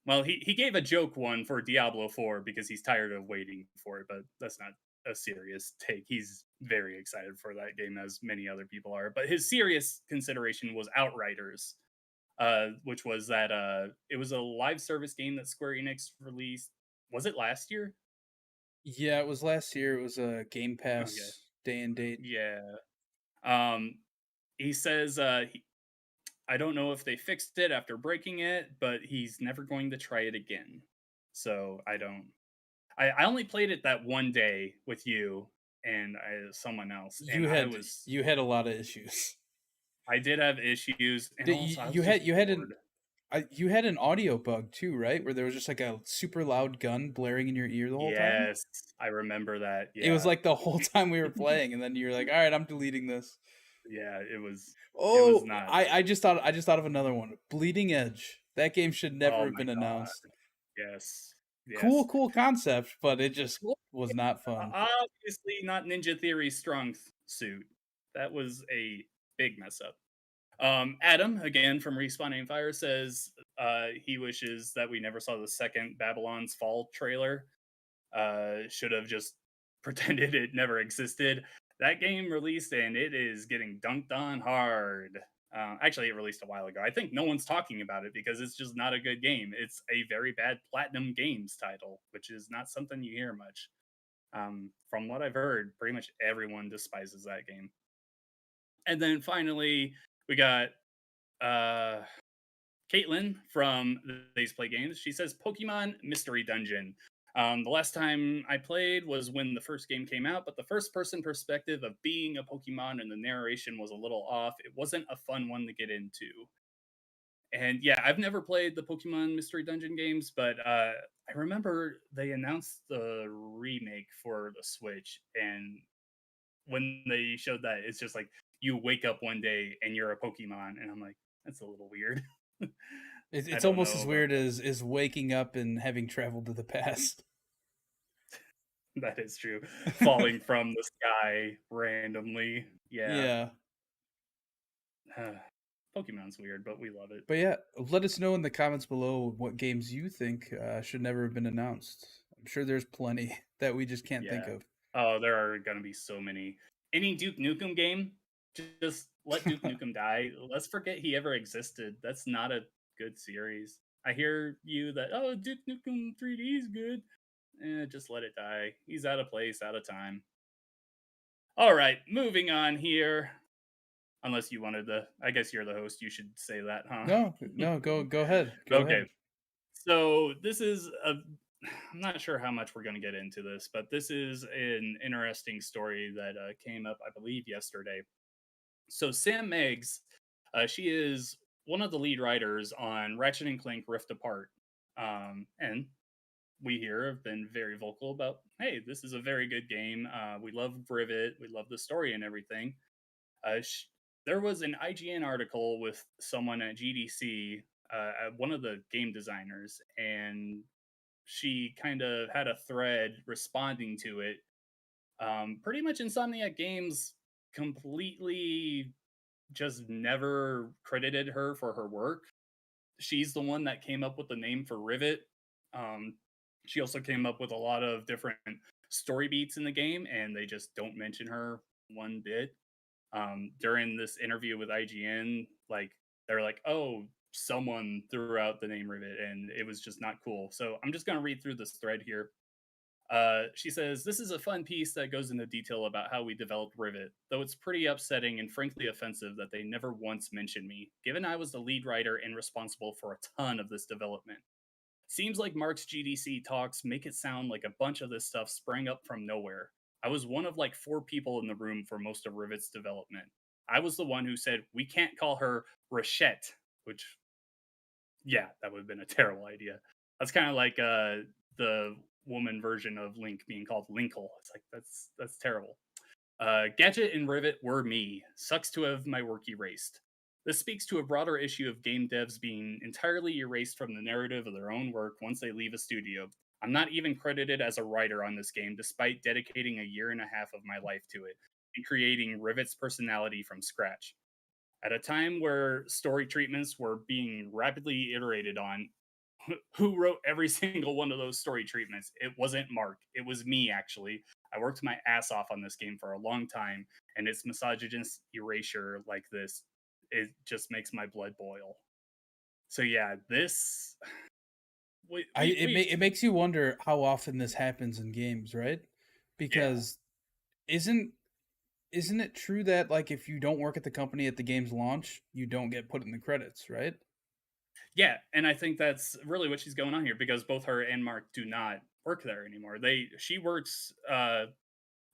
well, he gave a joke one for Diablo 4 because he's tired of waiting for it, but that's not a serious take. He's very excited for that game, as many other people are. But his serious consideration was Outriders, which was that it was a live service game that Square Enix released. Was it last year? yeah, it was last year. It was a Game Okay. Pass day and date. Yeah. Um, he says I don't know if they fixed it after breaking it, but he's never going to try it again. So I don't. I only played it that one day with you and someone else, and You had you had a lot of issues. I did have issues, and also I was You just had you had an bored. You had an audio bug too, right? Where there was just like a super loud gun blaring in your ear the whole time. Yes, I remember that. It was Yeah. like the whole time we were playing, and then you're like, "All right, I'm deleting this." Yeah, it was Oh, not I just thought of another one. Bleeding Edge. That game should never oh have my been god. announced. Yes. Cool, Yes. cool concept, but it just Well, was not fun. obviously not Ninja Theory's strong suit. That was a big mess up. Adam, again from Respawning Fire, says he wishes that we never saw the second Babylon's Fall trailer. Should have just pretended it never existed. That game released and it is getting dunked on hard. Actually, it released a while ago. I think no one's talking about it because it's just not a good game. It's a very bad Platinum Games title, which is not something you hear much. From what I've heard, pretty much everyone despises that game. And then finally, we got uh, Caitlin from These Play Games. She says Pokemon Mystery Dungeon. The last time I played was when the first game came out, but the first person perspective of being a Pokemon and the narration was a little off. It wasn't a fun one to get into. And yeah, I've never played the Pokemon Mystery Dungeon games, but I remember they announced the remake for the Switch. And when they showed that, it's just like you wake up one day and you're a Pokemon. And I'm like, that's a little weird. I It's don't almost know as about weird as waking up and having traveled to the past. that is true. Falling from the sky randomly. Yeah. Yeah. Pokemon's weird, but we love it. But yeah, let us know in the comments below what games you think should never have been announced. I'm sure there's plenty that we just can't think Yeah. of. Oh, there are going to be so many. Any Duke Nukem game, just let Duke Nukem die. Let's forget he ever existed. That's not a good series. I hear you that, oh, Duke Nukem 3D is good. Just let it die. He's out of place, out of time. All right, moving on here. Unless you wanted to, I guess you're the host. You should say that, huh? No, no, go ahead. Go Okay. ahead. So this is a. I'm not sure how much we're going to get into this, but this is an interesting story that came up, I believe, yesterday. So Sam Meggs, she is one of the lead writers on Ratchet and Clank Rift Apart, and we here have been very vocal about, hey, this is a very good game. We love Rivet, we love the story and everything. There was an IGN article with someone at GDC, one of the game designers, and she kind of had a thread responding to it. Pretty much Insomniac Games completely just never credited her for her work. She's the one that came up with the name for Rivet. Um, she also came up with a lot of different story beats in the game, and they just don't mention her one bit. During this interview with IGN, like they're like, "Oh, someone threw out the name Rivet," and it was just not cool. So I'm just gonna read through this thread here. She says, "This is a fun piece that goes into detail about how we developed Rivet, though it's pretty upsetting and frankly offensive that they never once mentioned me, given I was the lead writer and responsible for a ton of this development. Seems like Mark's GDC talks make it sound like a bunch of this stuff sprang up from nowhere. I was one of like 4 people in the room for most of Rivet's development. I was the one who said, we can't call her Rachette, which, yeah, that would have been a terrible idea. That's kind of like the woman version of Link being called Linkle. It's like, that's terrible. Gadget and Rivet were me. Sucks to have my work erased. This speaks to a broader issue of game devs being entirely erased from the narrative of their own work once they leave a studio. I'm not even credited as a writer on this game, despite dedicating a year and a half of my life to it and creating Rivet's personality from scratch. At a time where story treatments were being rapidly iterated on, who wrote every single one of those story treatments? It wasn't Mark. It was me, actually. I worked my ass off on this game for a long time, and its misogynist erasure like this, it just makes my blood boil. So yeah, this It makes you wonder how often this happens in games, right? yeah. Because isn't isn't it true that like if you don't work at the company at the game's launch, you don't get put in the credits, right? Yeah, and I think that's really what she's going on here because both her and Mark do not work there anymore. She works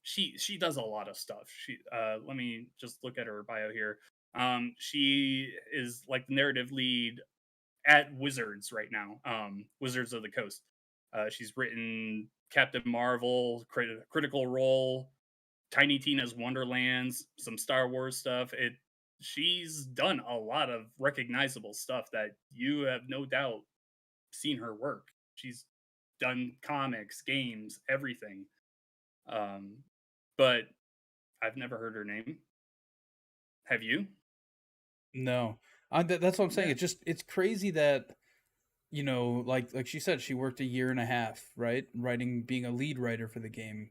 she does a lot of stuff. She let me just look at her bio here. She is like the narrative lead at Wizards right now. Wizards of the Coast. She's written Captain Marvel, Critical Role, Tiny Tina's Wonderlands, some Star Wars stuff. She's done a lot of recognizable stuff that you have no doubt seen her work. She's done comics, games, everything. But I've never heard her name. Have you? No, that's what I'm saying. Yeah. It's crazy that like she said, she worked a year and a half, right, being a lead writer for the game,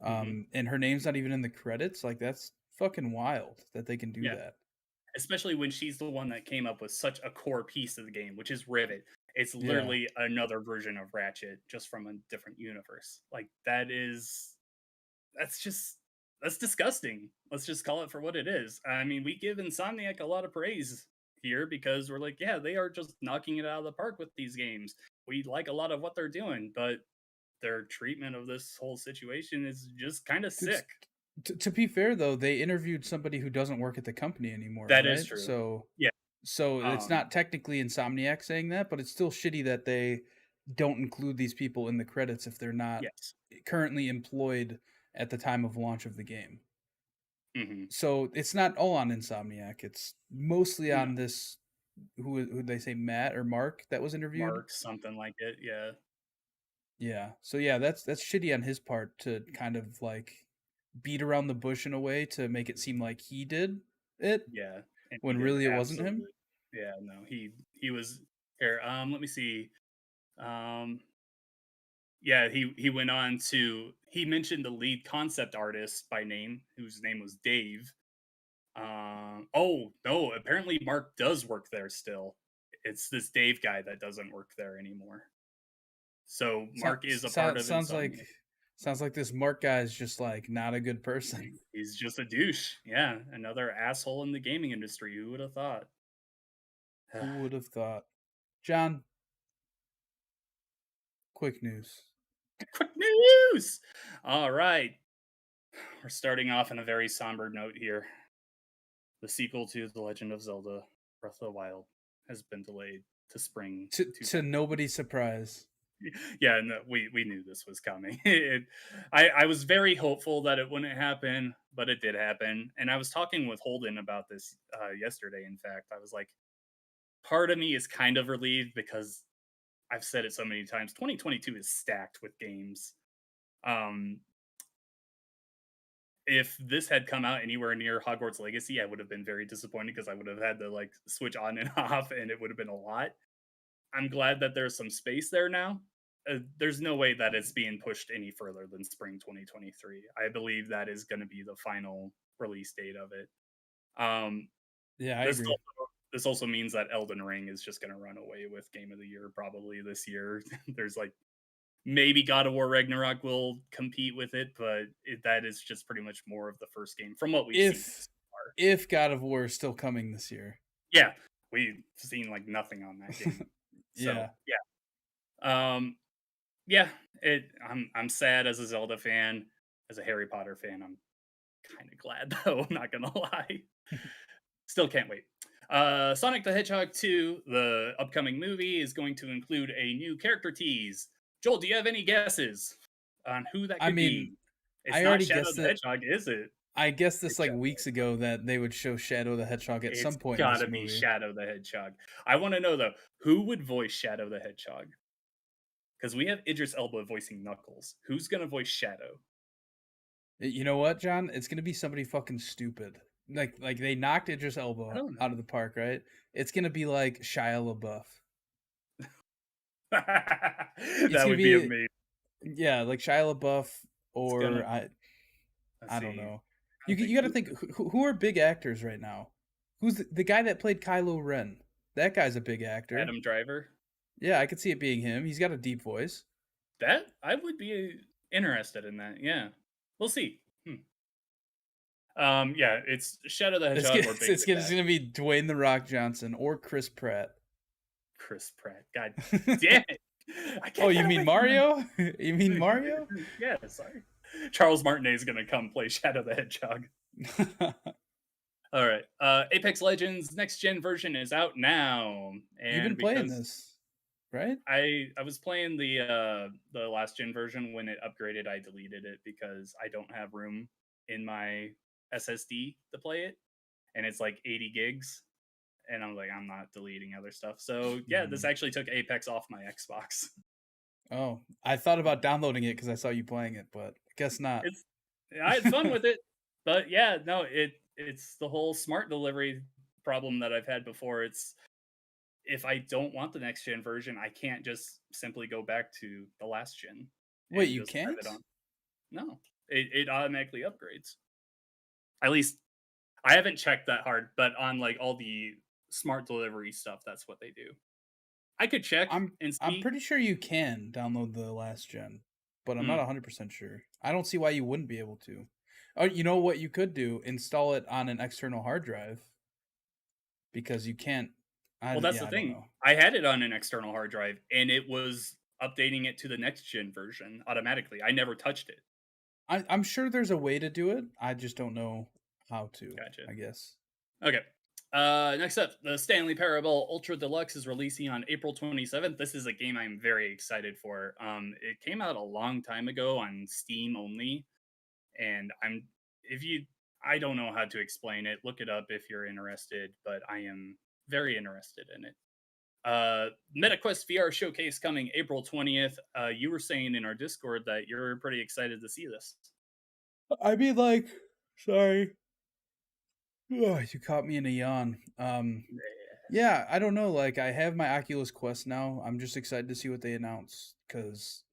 Hmm. and her name's not even in the credits. Like that's fucking wild that they can do Yeah. that. Especially when she's the one that came up with such a core piece of the game, which is Rivet. It's Yeah, literally another version of Ratchet, just from a different universe. Like that's just that's disgusting. Let's just call it for what it is. I mean, we give Insomniac a lot of praise here because we're like, yeah, they are just knocking it out of the park with these games. We like a lot of what they're doing, but their treatment of this whole situation is just kind of dude. sick. To be fair though, they interviewed somebody who doesn't work at the company anymore, That is right? true. So Yeah. it's Um, not technically Insomniac saying that, but it's still shitty that they don't include these people in the credits if they're not yes. currently employed at the time of launch of the game. Hmm. So it's not all on Insomniac. It's mostly No, on this who they say Matt or Mark that was interviewed. Mark, something like it. Yeah. Yeah. So yeah, that's shitty on his part to kind of like beat around the bush in a way to make it seem like he did it Yeah, and he when did really it wasn't him. absolutely. Yeah, no, he was here. Let me see. Um, yeah, he went on to he mentioned the lead concept artist by name, whose name was Dave. Oh no, apparently Mark does work there still. It's this Dave guy that doesn't work there anymore. So Mark is a part of Insomnia. Sounds like this Mark guy is just like not a good person. He's just a douche. Yeah, another asshole in the gaming industry. Who would have thought? Who would have thought? John, quick news. Quick news! All right. We're starting off on a very somber note here. The sequel to The Legend of Zelda Breath of the Wild has been delayed to spring To 2000. nobody's surprise. Yeah, no, we knew this was coming. I was very hopeful that it wouldn't happen, but it did happen. And I was talking with Holden about this yesterday. In fact, I was like, part of me is kind of relieved because I've said it so many times. 2022 is stacked with games. Um, if this had come out anywhere near Hogwarts Legacy, I would have been very disappointed because I would have had to like switch on and off, and it would have been a lot. I'm glad that there's some space there now. There's no way that it's being pushed any further than spring 2023. I believe that is going to be the final release date of it. Um, Yeah, I this agree. also, this also means that Elden Ring is just going to run away with Game of the Year probably this year. There's like maybe God of War Ragnarok will compete with it, but that is just pretty much more of the first game from what we've seen If so far. if God of War is still coming this year. Yeah, we've seen like nothing on that game. So Yeah. yeah, I'm sad as a Zelda fan, as a Harry Potter fan. I'm kind of glad though. I'm not gonna lie. Still can't wait. Sonic the Hedgehog 2, the upcoming movie, is going to include a new character tease. Joel, do you have any guesses on who that I could mean, be? It's I not already Shadow guessed the it. Hedgehog, is it? I guessed this It's like Shadow the weeks Hedgehog. ago that they would show Shadow the Hedgehog at It's some point in this gotta be movie. Shadow the Hedgehog. I want to know though, who would voice Shadow the Hedgehog? Because we have Idris Elba voicing Knuckles. Who's gonna voice Shadow? You know what, John? It's gonna be somebody fucking stupid. Like they knocked Idris I Elba don't out of the park, right? It's gonna be like Shia LaBeouf. know. It's That gonna would be be amazing. yeah, like Shia LaBeouf It's gonna. or Let's I don't see. know. I'm You thinking got to think who are big actors right now? Who's the guy that played Kylo Ren? That guy's a big actor. Adam Driver. Yeah, I could see it being him. He's got a deep voice. That I would be interested in that. Yeah, we'll see. Yeah, it's Shadow the Hedgehog or Big the It's Cat. gonna be Dwayne the Rock Johnson or Chris Pratt. Chris Pratt. God damn it! I Oh, can't you get mean away from him. Mario? You mean Mario? Yeah, sorry. Charles Martinet is gonna come play Shadow the Hedgehog. All right. Apex Legends next gen version is out now, You've been and playing because this, right? I was playing the last gen version when it upgraded, I deleted it because I don't have room in my SSD to play it, and it's like 80 gigs, and I'm like, I'm not deleting other stuff. So yeah, this Mhm. actually took Apex off my Xbox. Oh, I thought about downloading it because I saw you playing it, but I guess not. It's I had fun with it, but yeah, no, it's the whole smart delivery problem that I've had before. It's if I don't want the next gen version, I can't just simply go back to the last gen Wait, and you just have can't? it on. No, it automatically upgrades. At least I haven't checked that hard, but on like all the smart delivery stuff, that's what they do. I could check and I'm see. pretty sure you can download the last gen, but I'm not Hmm, 100% sure. I don't see why you wouldn't be able to. Oh, you know what you could do? Install it on an external hard drive because you can't. well, that's Yeah, the I don't thing. know. I had it on an external hard drive, and it was updating it to the next gen version automatically. I never touched it. I'm sure there's a way to do it. I just don't know how to, Gotcha. I guess. Okay. Next up, the Stanley Parable Ultra Deluxe is releasing on April 27th. This is a game I'm very excited for. It came out a long time ago on Steam only, and if you, I don't know how to explain it. Look it up if you're interested, but I am very interested in it. MetaQuest VR showcase coming April 20th. You were saying in our Discord that you're pretty excited to see this. I mean, like, sorry. Oh, you caught me in a yawn. Yeah, I don't know. Like, I have my Oculus Quest now. I'm just excited to see what they announce because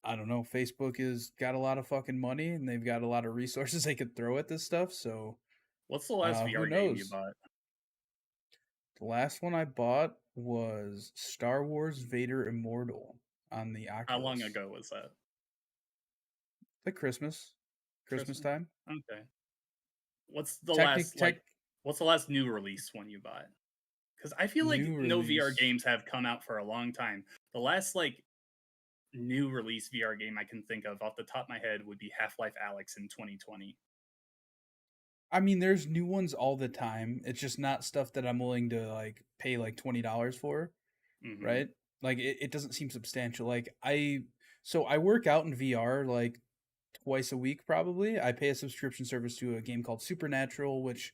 I don't know. Facebook has got a lot of fucking money and they've got a lot of resources they could throw at this stuff. So, What's the last who VR game you knows? bought? The last one I bought was Star Wars Vader Immortal on the How long Oculus. ago was that? Like Christmas Christmas. time. Okay. What's the Technic last tech what's the last new release one you bought? Because I feel like New no VR release. games have come out for a long time. The last like new release VR game I can think of off the top of my head would be Half-Life Alex in 2020. I mean, there's new ones all the time. It's just not stuff that I'm willing to like pay like $20 for, Hmm. right? Like it doesn't seem substantial. I work out in VR like twice a week probably. I pay a subscription service to a game called Supernatural, which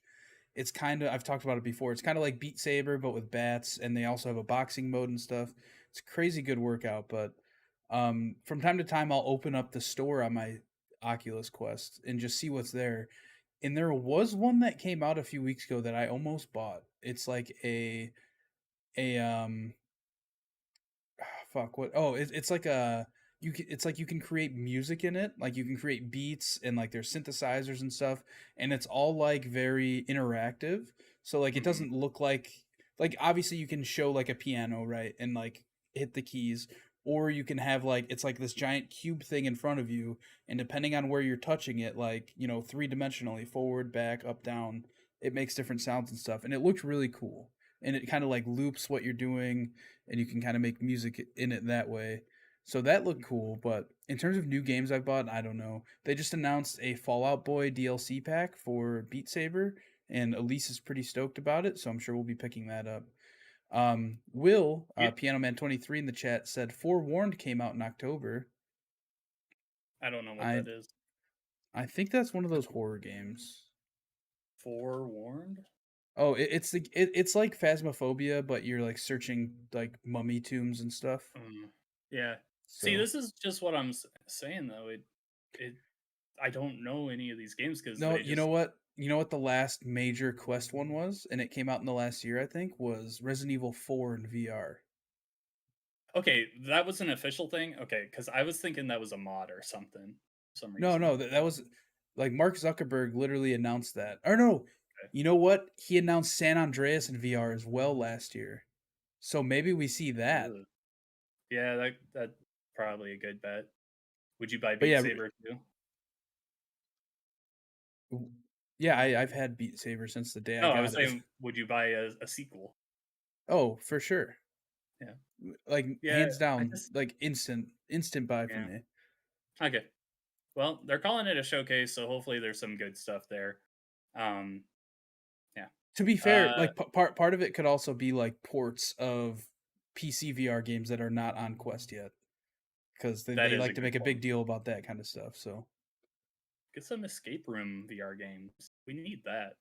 it's kind of I've talked about it before. It's kind of like Beat Saber but with bats, and they also have a boxing mode and stuff. It's a crazy good workout, but from time to time I'll open up the store on my Oculus Quest and just see what's there. And there was one that came out a few weeks ago that I almost bought. It's like a fuck what it's like a it's like you can create music in it, like you can create beats and like there's synthesizers and stuff, and it's all like very interactive, so like it Hmm. doesn't look like obviously you can show like a piano, right, and like hit the keys, or you can have like it's like this giant cube thing in front of you, and depending on where you're touching it, like three-dimensionally, forward, back, up, down, it makes different sounds and stuff, and it looks really cool, and it kind of like loops what you're doing, and you can kind of make music in it that way. So that looked cool, but in terms of new games I've bought, I don't know. They just announced a Fallout Boy DLC pack for Beat Saber, and Elise is pretty stoked about it, so I'm sure we'll be picking that up. Will You, Piano Man 23 in the chat said Forewarned came out in October. I don't know what I that is. I think that's one of those horror games. Forewarned? Oh, it's like Phasmophobia, but you're like searching like mummy tombs and stuff. Yeah. See, So this is just what I'm saying though. It I don't know any of these games because no, they you know just what? You know what the last major Quest one was, and it came out in the last year, I think, was Resident Evil 4 in VR. okay. That was an official thing. Okay, because I was thinking that was a mod or something for some No, reason. no, that was like Mark Zuckerberg literally announced that. Or no, Okay. you know what? He announced San Andreas in VR as well last year. So maybe we see that. Ugh. Yeah, that probably a good bet. Would you buy But Beat yeah, Saber too? yeah, I've had Beat Saber since the day I No, I was got it. saying, would you buy a sequel? Oh, for sure. Yeah, Like yeah. hands I down, just like instant buy for yeah. me. Okay. Well, they're calling it a showcase, so hopefully there's some good stuff there. Um, To be fair, Uh, like part of it could also be like ports of PC VR games that are not on Quest yet, because that they is a like to good make a point. big deal about that kind of stuff. So Get some escape room VR games. We need that.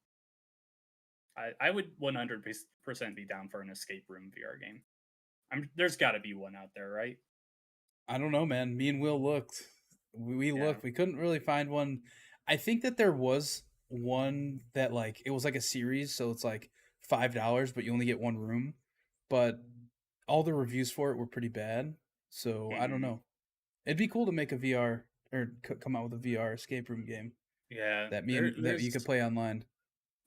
I would 100% be down for an escape room VR game. There's got to be one out there, right? I don't know, man. Me and Will looked. We Yeah. looked. We couldn't really find one. I think that there was one that like it was like a series, so it's like $5, but you only get one room. But all the reviews for it were pretty bad. So I don't Hmm. know. It'd be cool to make a VR or come out with a VR escape room game Yeah. that that you could play online.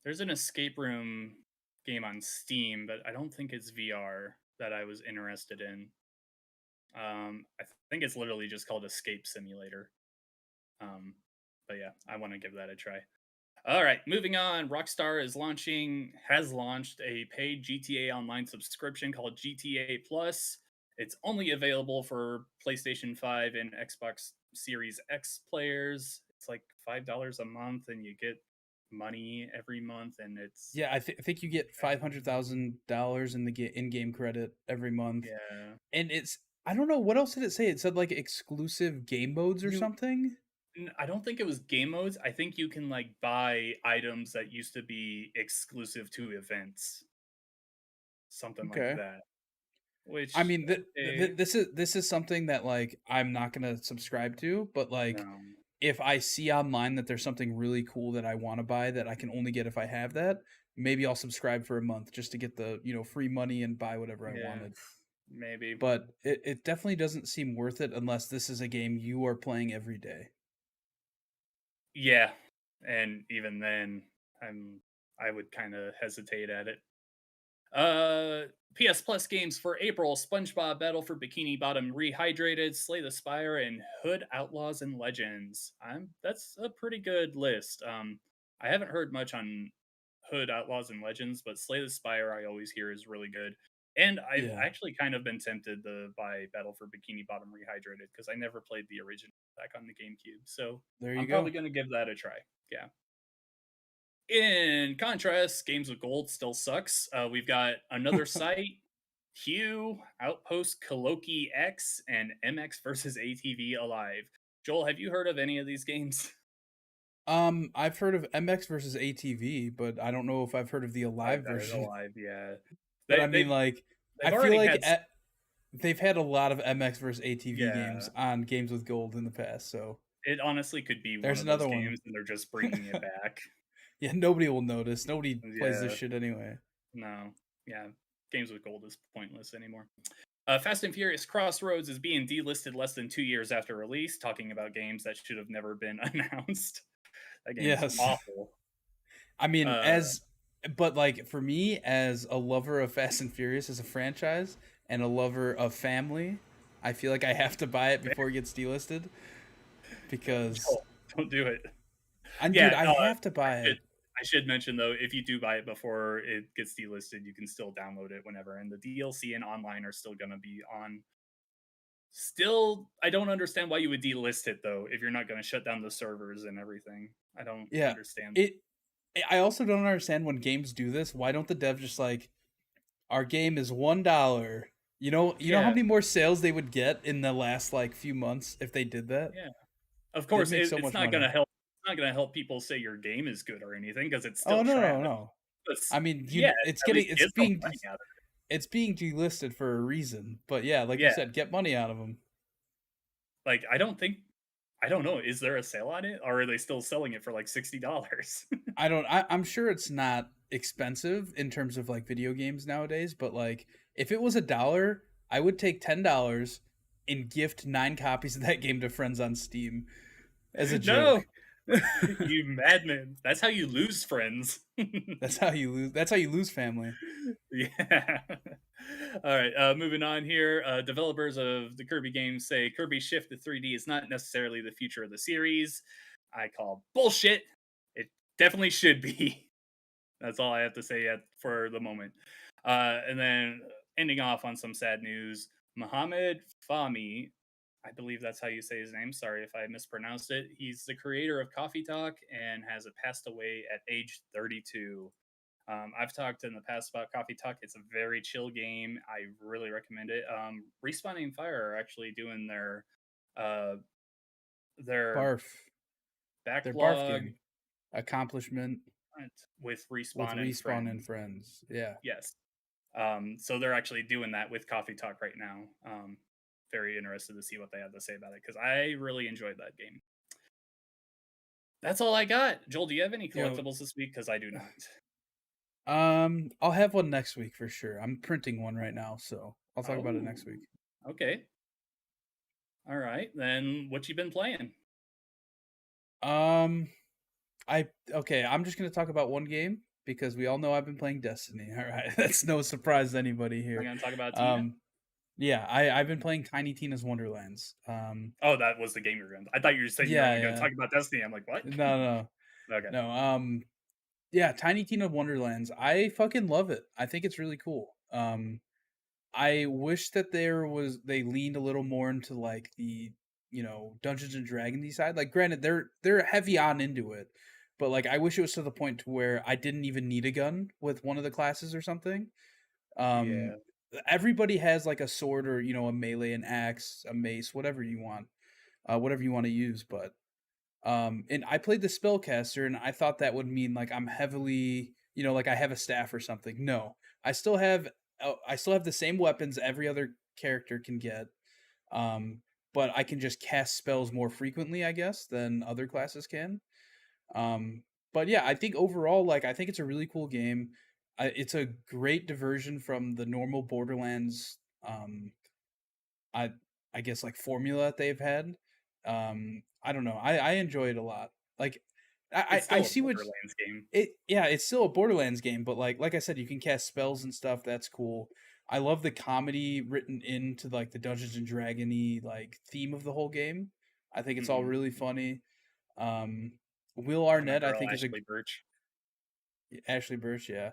There's an escape room game on Steam, but I don't think it's VR that I was interested in. I think it's literally just called Escape Simulator. Um, but yeah, I want to give that a try. All right, moving on. Rockstar has launched a paid GTA Online subscription called GTA Plus. It's only available for PlayStation 5 and Xbox Series X players. It's like $5 a month, and you get money every month, and it's Yeah, I think you get $500,000 in the in-game credit every month, yeah. and it's I don't know what else did it say. It said like exclusive game modes or You something. I don't think it was game modes. I think you can like buy items that used to be exclusive to events, something like Okay. that. I Which mean, okay, this is something that like I'm not gonna subscribe to, but like no, if I see online that there's something really cool that I want to buy that I can only get if I have that, maybe I'll subscribe for a month just to get the free money and buy whatever I yeah, wanted. maybe, But it definitely doesn't seem worth it unless this is a game you are playing every day. yeah, and even then, I would kind of hesitate at it. PS Plus games for April: SpongeBob Battle for Bikini Bottom Rehydrated, Slay the Spire, and Hood Outlaws and Legends. That's a pretty good list. I haven't heard much on Hood Outlaws and Legends, but Slay the Spire I always hear is really good. And I've Yeah, actually kind of been tempted to buy Battle for Bikini Bottom Rehydrated because I never played the original back on the GameCube. So there you I'm go. probably going to give that a try. Yeah. In contrast, Games with Gold still sucks. We've got another site, Q, Outpost, Koloki X, and MX versus ATV Alive. Joel, have you heard of any of these games? I've heard of MX versus ATV, but I don't know if I've heard of the Five Alive Guys version. Alive, yeah. But They I mean, they've like, I they've feel already like had they've had a lot of MX versus ATV games yeah. on Games with Gold in the past. So It honestly could be one there's of those another one. games, and they're just bringing it back. Yeah, nobody will notice. Nobody plays this Yeah, shit anyway. no, yeah. Games with Gold is pointless anymore. Fast and Furious Crossroads is being delisted less than 2 years after release, talking about games that should have never been announced. That game's Yes. awful. I mean, Uh, but like for me, as a lover of Fast and Furious as a franchise and a lover of family, I feel like I have to buy it before it gets delisted because, don't do it. and dude, Yeah, I have to I buy should it. I should mention though, if you do buy it before it gets delisted, you can still download it whenever, and the DLC and online are still gonna be on. Still, I don't understand why you would delist it though if you're not gonna shut down the servers and everything. I don't Yeah, understand. it. I also don't understand when games do this. Why don't the devs just like our game is $1? You know how Yeah, many more sales they would get in the last like few months if they did that? yeah. Of They'd course, make so it's much not gonna money. help. It's not gonna help people say your game is good or anything because it's Oh still no trash. no no! But I mean, yeah, it's at least getting get some money out of it. it's being delisted for a reason. But yeah, like you Yeah, said, get money out of them. like I don't know. Is there a sale on it, or are they still selling it for like $60? I don't. I'm sure it's not expensive in terms of like video games nowadays. But like, if it was $1, I would take $10 and gift 9 copies of that game to friends on Steam as a No, joke. you madman! That's how you lose friends. That's how you lose. That's how you lose family. Yeah. All right. Moving on here. Developers of the Kirby games say Kirby Shift to 3D is not necessarily the future of the series. I call bullshit. It definitely should be. That's all I have to say for the moment. And then ending off on some sad news, Mohammed Fahmy, I believe that's how you say his name. Sorry if I mispronounced it. He's the creator of Coffee Talk and has passed away at age 32. I've talked in the past about Coffee Talk. It's a very chill game. I really recommend it. Respawning Fire are actually doing uh, their Barf. Their barf backlog game. Accomplishment with with Respawn and Respawn and Friends. Friends. Yeah. Yes. So they're actually doing that with Coffee Talk right now. Very interested to see what they have to say about it because I really enjoyed that game. That's all I got. Joel, do you have any Yo, collectibles this week? Because I do not. I'll have one next week for sure. I'm printing one right now, so I'll talk about it Oh, next week. okay. All right. Then what you been playing? Um, I'm just gonna talk about one game because we all know I've been playing Destiny. All right, that's no surprise to anybody I'm here. going to talk about Tina. Um, yeah, I've been playing Tiny Tina's Wonderlands. Oh, that was the game you're going to. I thought you were saying you were Yeah, only going to yeah, talk about Destiny. I'm like, what? no, no, Okay. no. Yeah, Tiny Tina Wonderlands. I fucking love it. I think it's really cool. I wish that they leaned a little more into like the Dungeons and Dragons side. Like, granted, they're heavy on into it, but like I wish it was to the point to where I didn't even need a gun with one of the classes or something. Um, Yeah. Everybody has like a sword or a melee, an axe, a mace, whatever you want to use. But and I played the spellcaster, and I thought that would mean like I'm heavily, like I have a staff or something. No, I still have, I still have the same weapons every other character can get. Um, but I can just cast spells more frequently, I guess, than other classes can. Um, but yeah, I think overall, like, I think it's a really cool game. It's a great diversion from the normal Borderlands. I I guess like formula that they've had. I don't know. I enjoy it a lot. Like It's I still a see what Borderlands game. it's still a Borderlands game, but like I said, you can cast spells and stuff. That's cool. I love the comedy written into like the Dungeons and Dragony like theme of the whole game. I think it's all Hmm. really funny. Um, Will And my Arnett, I girl, think, is a Ashley Birch. Ashley Burch, yeah.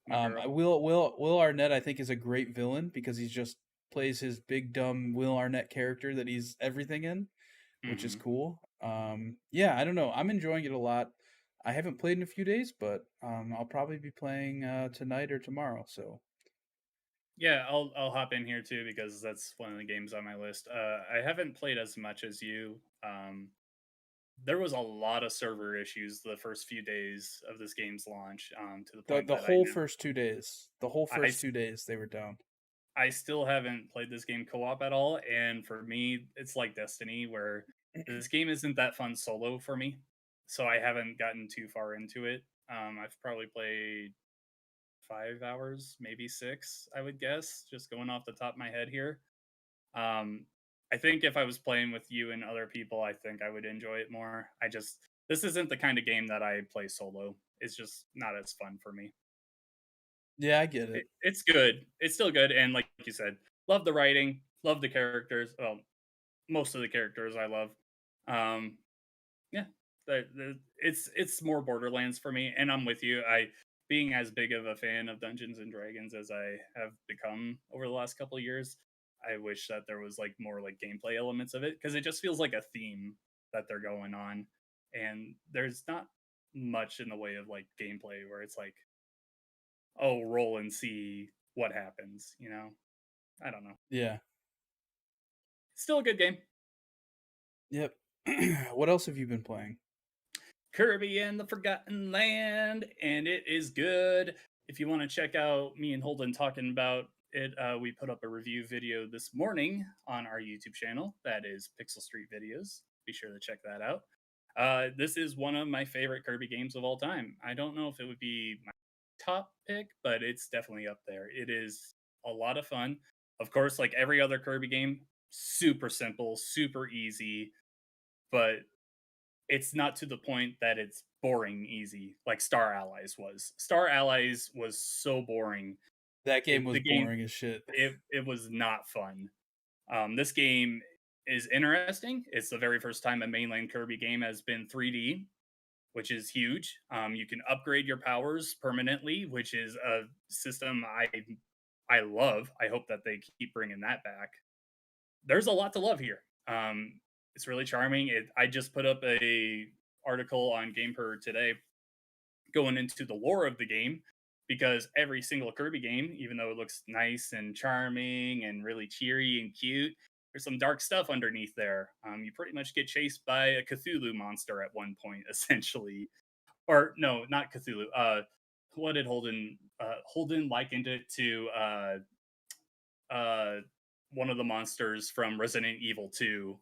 My girl. Will Arnett, I think, is a great villain because he's just plays his big dumb Will Arnett character that he's everything in, which is Hmm. cool. Yeah, I don't know. I'm enjoying it a lot. I haven't played in a few days, but I'll probably be playing tonight or tomorrow. So Yeah, I'll hop in here too because that's one of the games on my list. I haven't played as much as you. There was a lot of server issues the first few days of this game's launch, to the the point the that I whole now first 2 days, the whole I first 2 days, they were down. I still haven't played this game co-op at all, and for me, it's like Destiny, where this game isn't that fun solo for me, so I haven't gotten too far into it. I've probably played 5 hours, maybe six, I would guess, just going off the top of my head here. Um, I think if I was playing with you and other people, I think I would enjoy it more. This isn't the kind of game that I play solo. It's just not as fun for me. Yeah, I get it. It's good. It's still good, and like you said, love the writing, love the characters. Well, most of the characters I love. Um, yeah, it's more Borderlands for me, and I'm with you. I being as big of a fan of Dungeons and Dragons as I have become over the last couple of years, I wish that there was like more like gameplay elements of it because it just feels like a theme that they're going on, and there's not much in the way of like gameplay where it's like, oh, roll and see what happens. I don't know. Yeah. Still a good game. Yep. What else have you been playing? Kirby and the Forgotten Land, and it is good. If you want to check out me and Holden talking about it, we put up a review video this morning on our YouTube channel. That is Pixel Street Videos. Be sure to check that out. This is one of my favorite Kirby games of all time. I don't know if it would be my top pick, but it's definitely up there. It is a lot of fun. Of course, like every other Kirby game, super simple, super easy, but it's not to the point that it's boring easy like Star Allies was. Star Allies was so boring. That game was The game boring as shit. it was not fun. This game is interesting. It's the very first time a mainline Kirby game has been 3D, which is huge. You can upgrade your powers permanently, which is a system I love. I hope that they keep bringing that back. There's a lot to love here. It's really charming. I just put up a article on GamePer today going into the lore of the game. because every single Kirby game, even though it looks nice and charming and really cheery and cute, there's some dark stuff underneath there. You pretty much get chased by a Cthulhu monster at one point, essentially. Or no, not Cthulhu. What did Holden? Holden likened it to uh, one of the monsters from Resident Evil 2,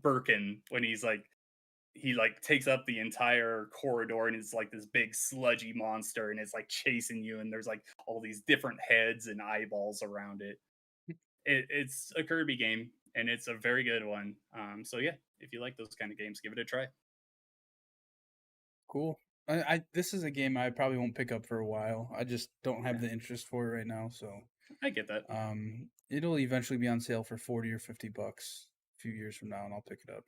Birkin, when he like takes up the entire corridor and it's like this big sludgy monster and it's like chasing you and there's like all these different heads and eyeballs around it. It's a Kirby game and it's a very good one. So yeah, if you like those kind of games, give it a try. Cool. I this is a game I probably won't pick up for a while. I just don't have Yeah, the interest for it right now. So I get that. it'll eventually be on sale for 40 or $50 a few years from now, and I'll pick it up.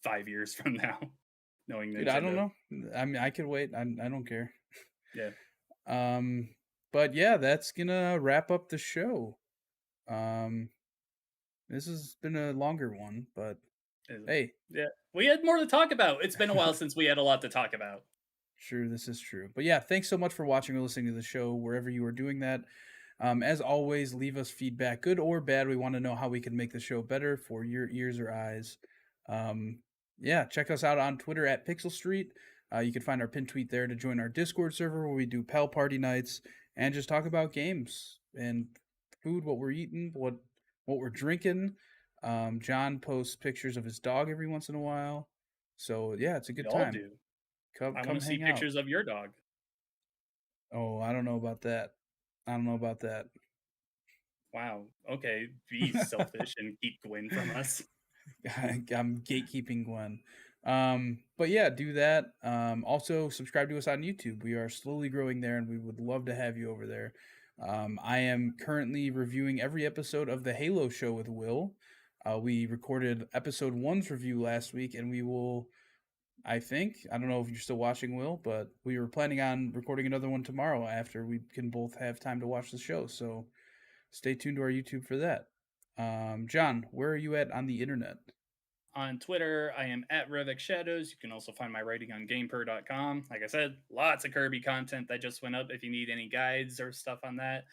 5 years from now, knowing Dude, I don't Nintendo. know. I mean, I could wait. I don't care. Yeah. But yeah, that's gonna wrap up the show. Um, this has been a longer one, but hey, Yeah. We had more to talk about. It's been a while since we had a lot to talk about. sure, this is true. But yeah, thanks so much for watching or listening to the show wherever you are doing that. As always, leave us feedback, good or bad. We want to know how we can make the show better for your ears or eyes. Yeah, check us out on Twitter at Pixel Street. You can find our pin tweet there to join our Discord server where we do Pal Party nights and just talk about games and food, what we're eating, what we're drinking. John posts pictures of his dog every once in a while. So yeah, it's a We good all time. do. Come I want come to see hang out. pictures of your dog. Oh, I don't know about that. I don't know about that. Wow. Okay. Be selfish and keep Gwen from us. I'm gatekeeping Gwen. But yeah, do that. Also subscribe to us on YouTube. We are slowly growing there and we would love to have you over there. I am currently reviewing every episode of the Halo show with Will. We recorded episode 1's review last week and we will, I don't know if you're still watching, Will, but we were planning on recording another one tomorrow after we can both have time to watch the show. So stay tuned to our YouTube for that. John, where are you at on the internet? On Twitter, I am at Revix Shadows. You can also find my writing on GamePer.com. Like I said, lots of Kirby content that just went up if you need any guides or stuff on that.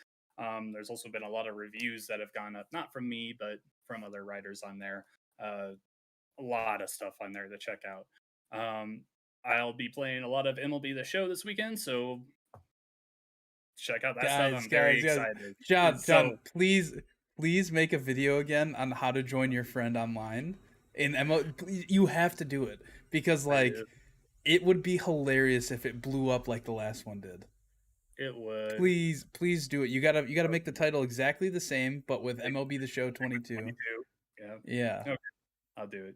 There's also been a lot of reviews that have gone up, not from me, but from other writers on there. A lot of stuff on there to check out. I'll be playing a lot of MLB The Show this weekend, so check out that stuff. I'm very excited. John, please make a video again on how to join your friend online. In you have to do it because it would be hilarious if it blew up like the last one did. It would. Please do it. You gotta make the title exactly the same, but with MLB The Show 22. Yeah. Yeah. Okay. I'll do it.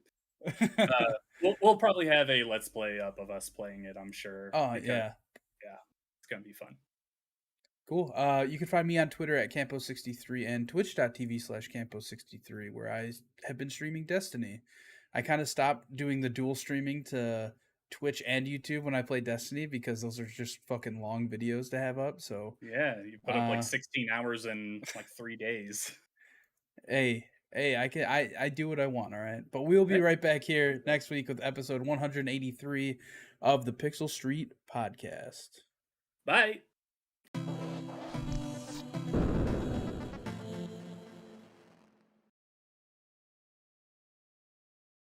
We'll probably have a let's play up of us playing it, I'm sure. Oh yeah. Yeah. It's gonna be fun. Cool. You can find me on Twitter at Campo63 and twitch.tv/Campo63, where I have been streaming Destiny. I kind of stopped doing the dual streaming to Twitch and YouTube when I play Destiny because those are just fucking long videos to have up. So yeah, you put up like 16 hours in like 3 days. Hey, I do what I want, all right? But we'll be right back here next week with episode 183 of the Pixel Street podcast. Bye.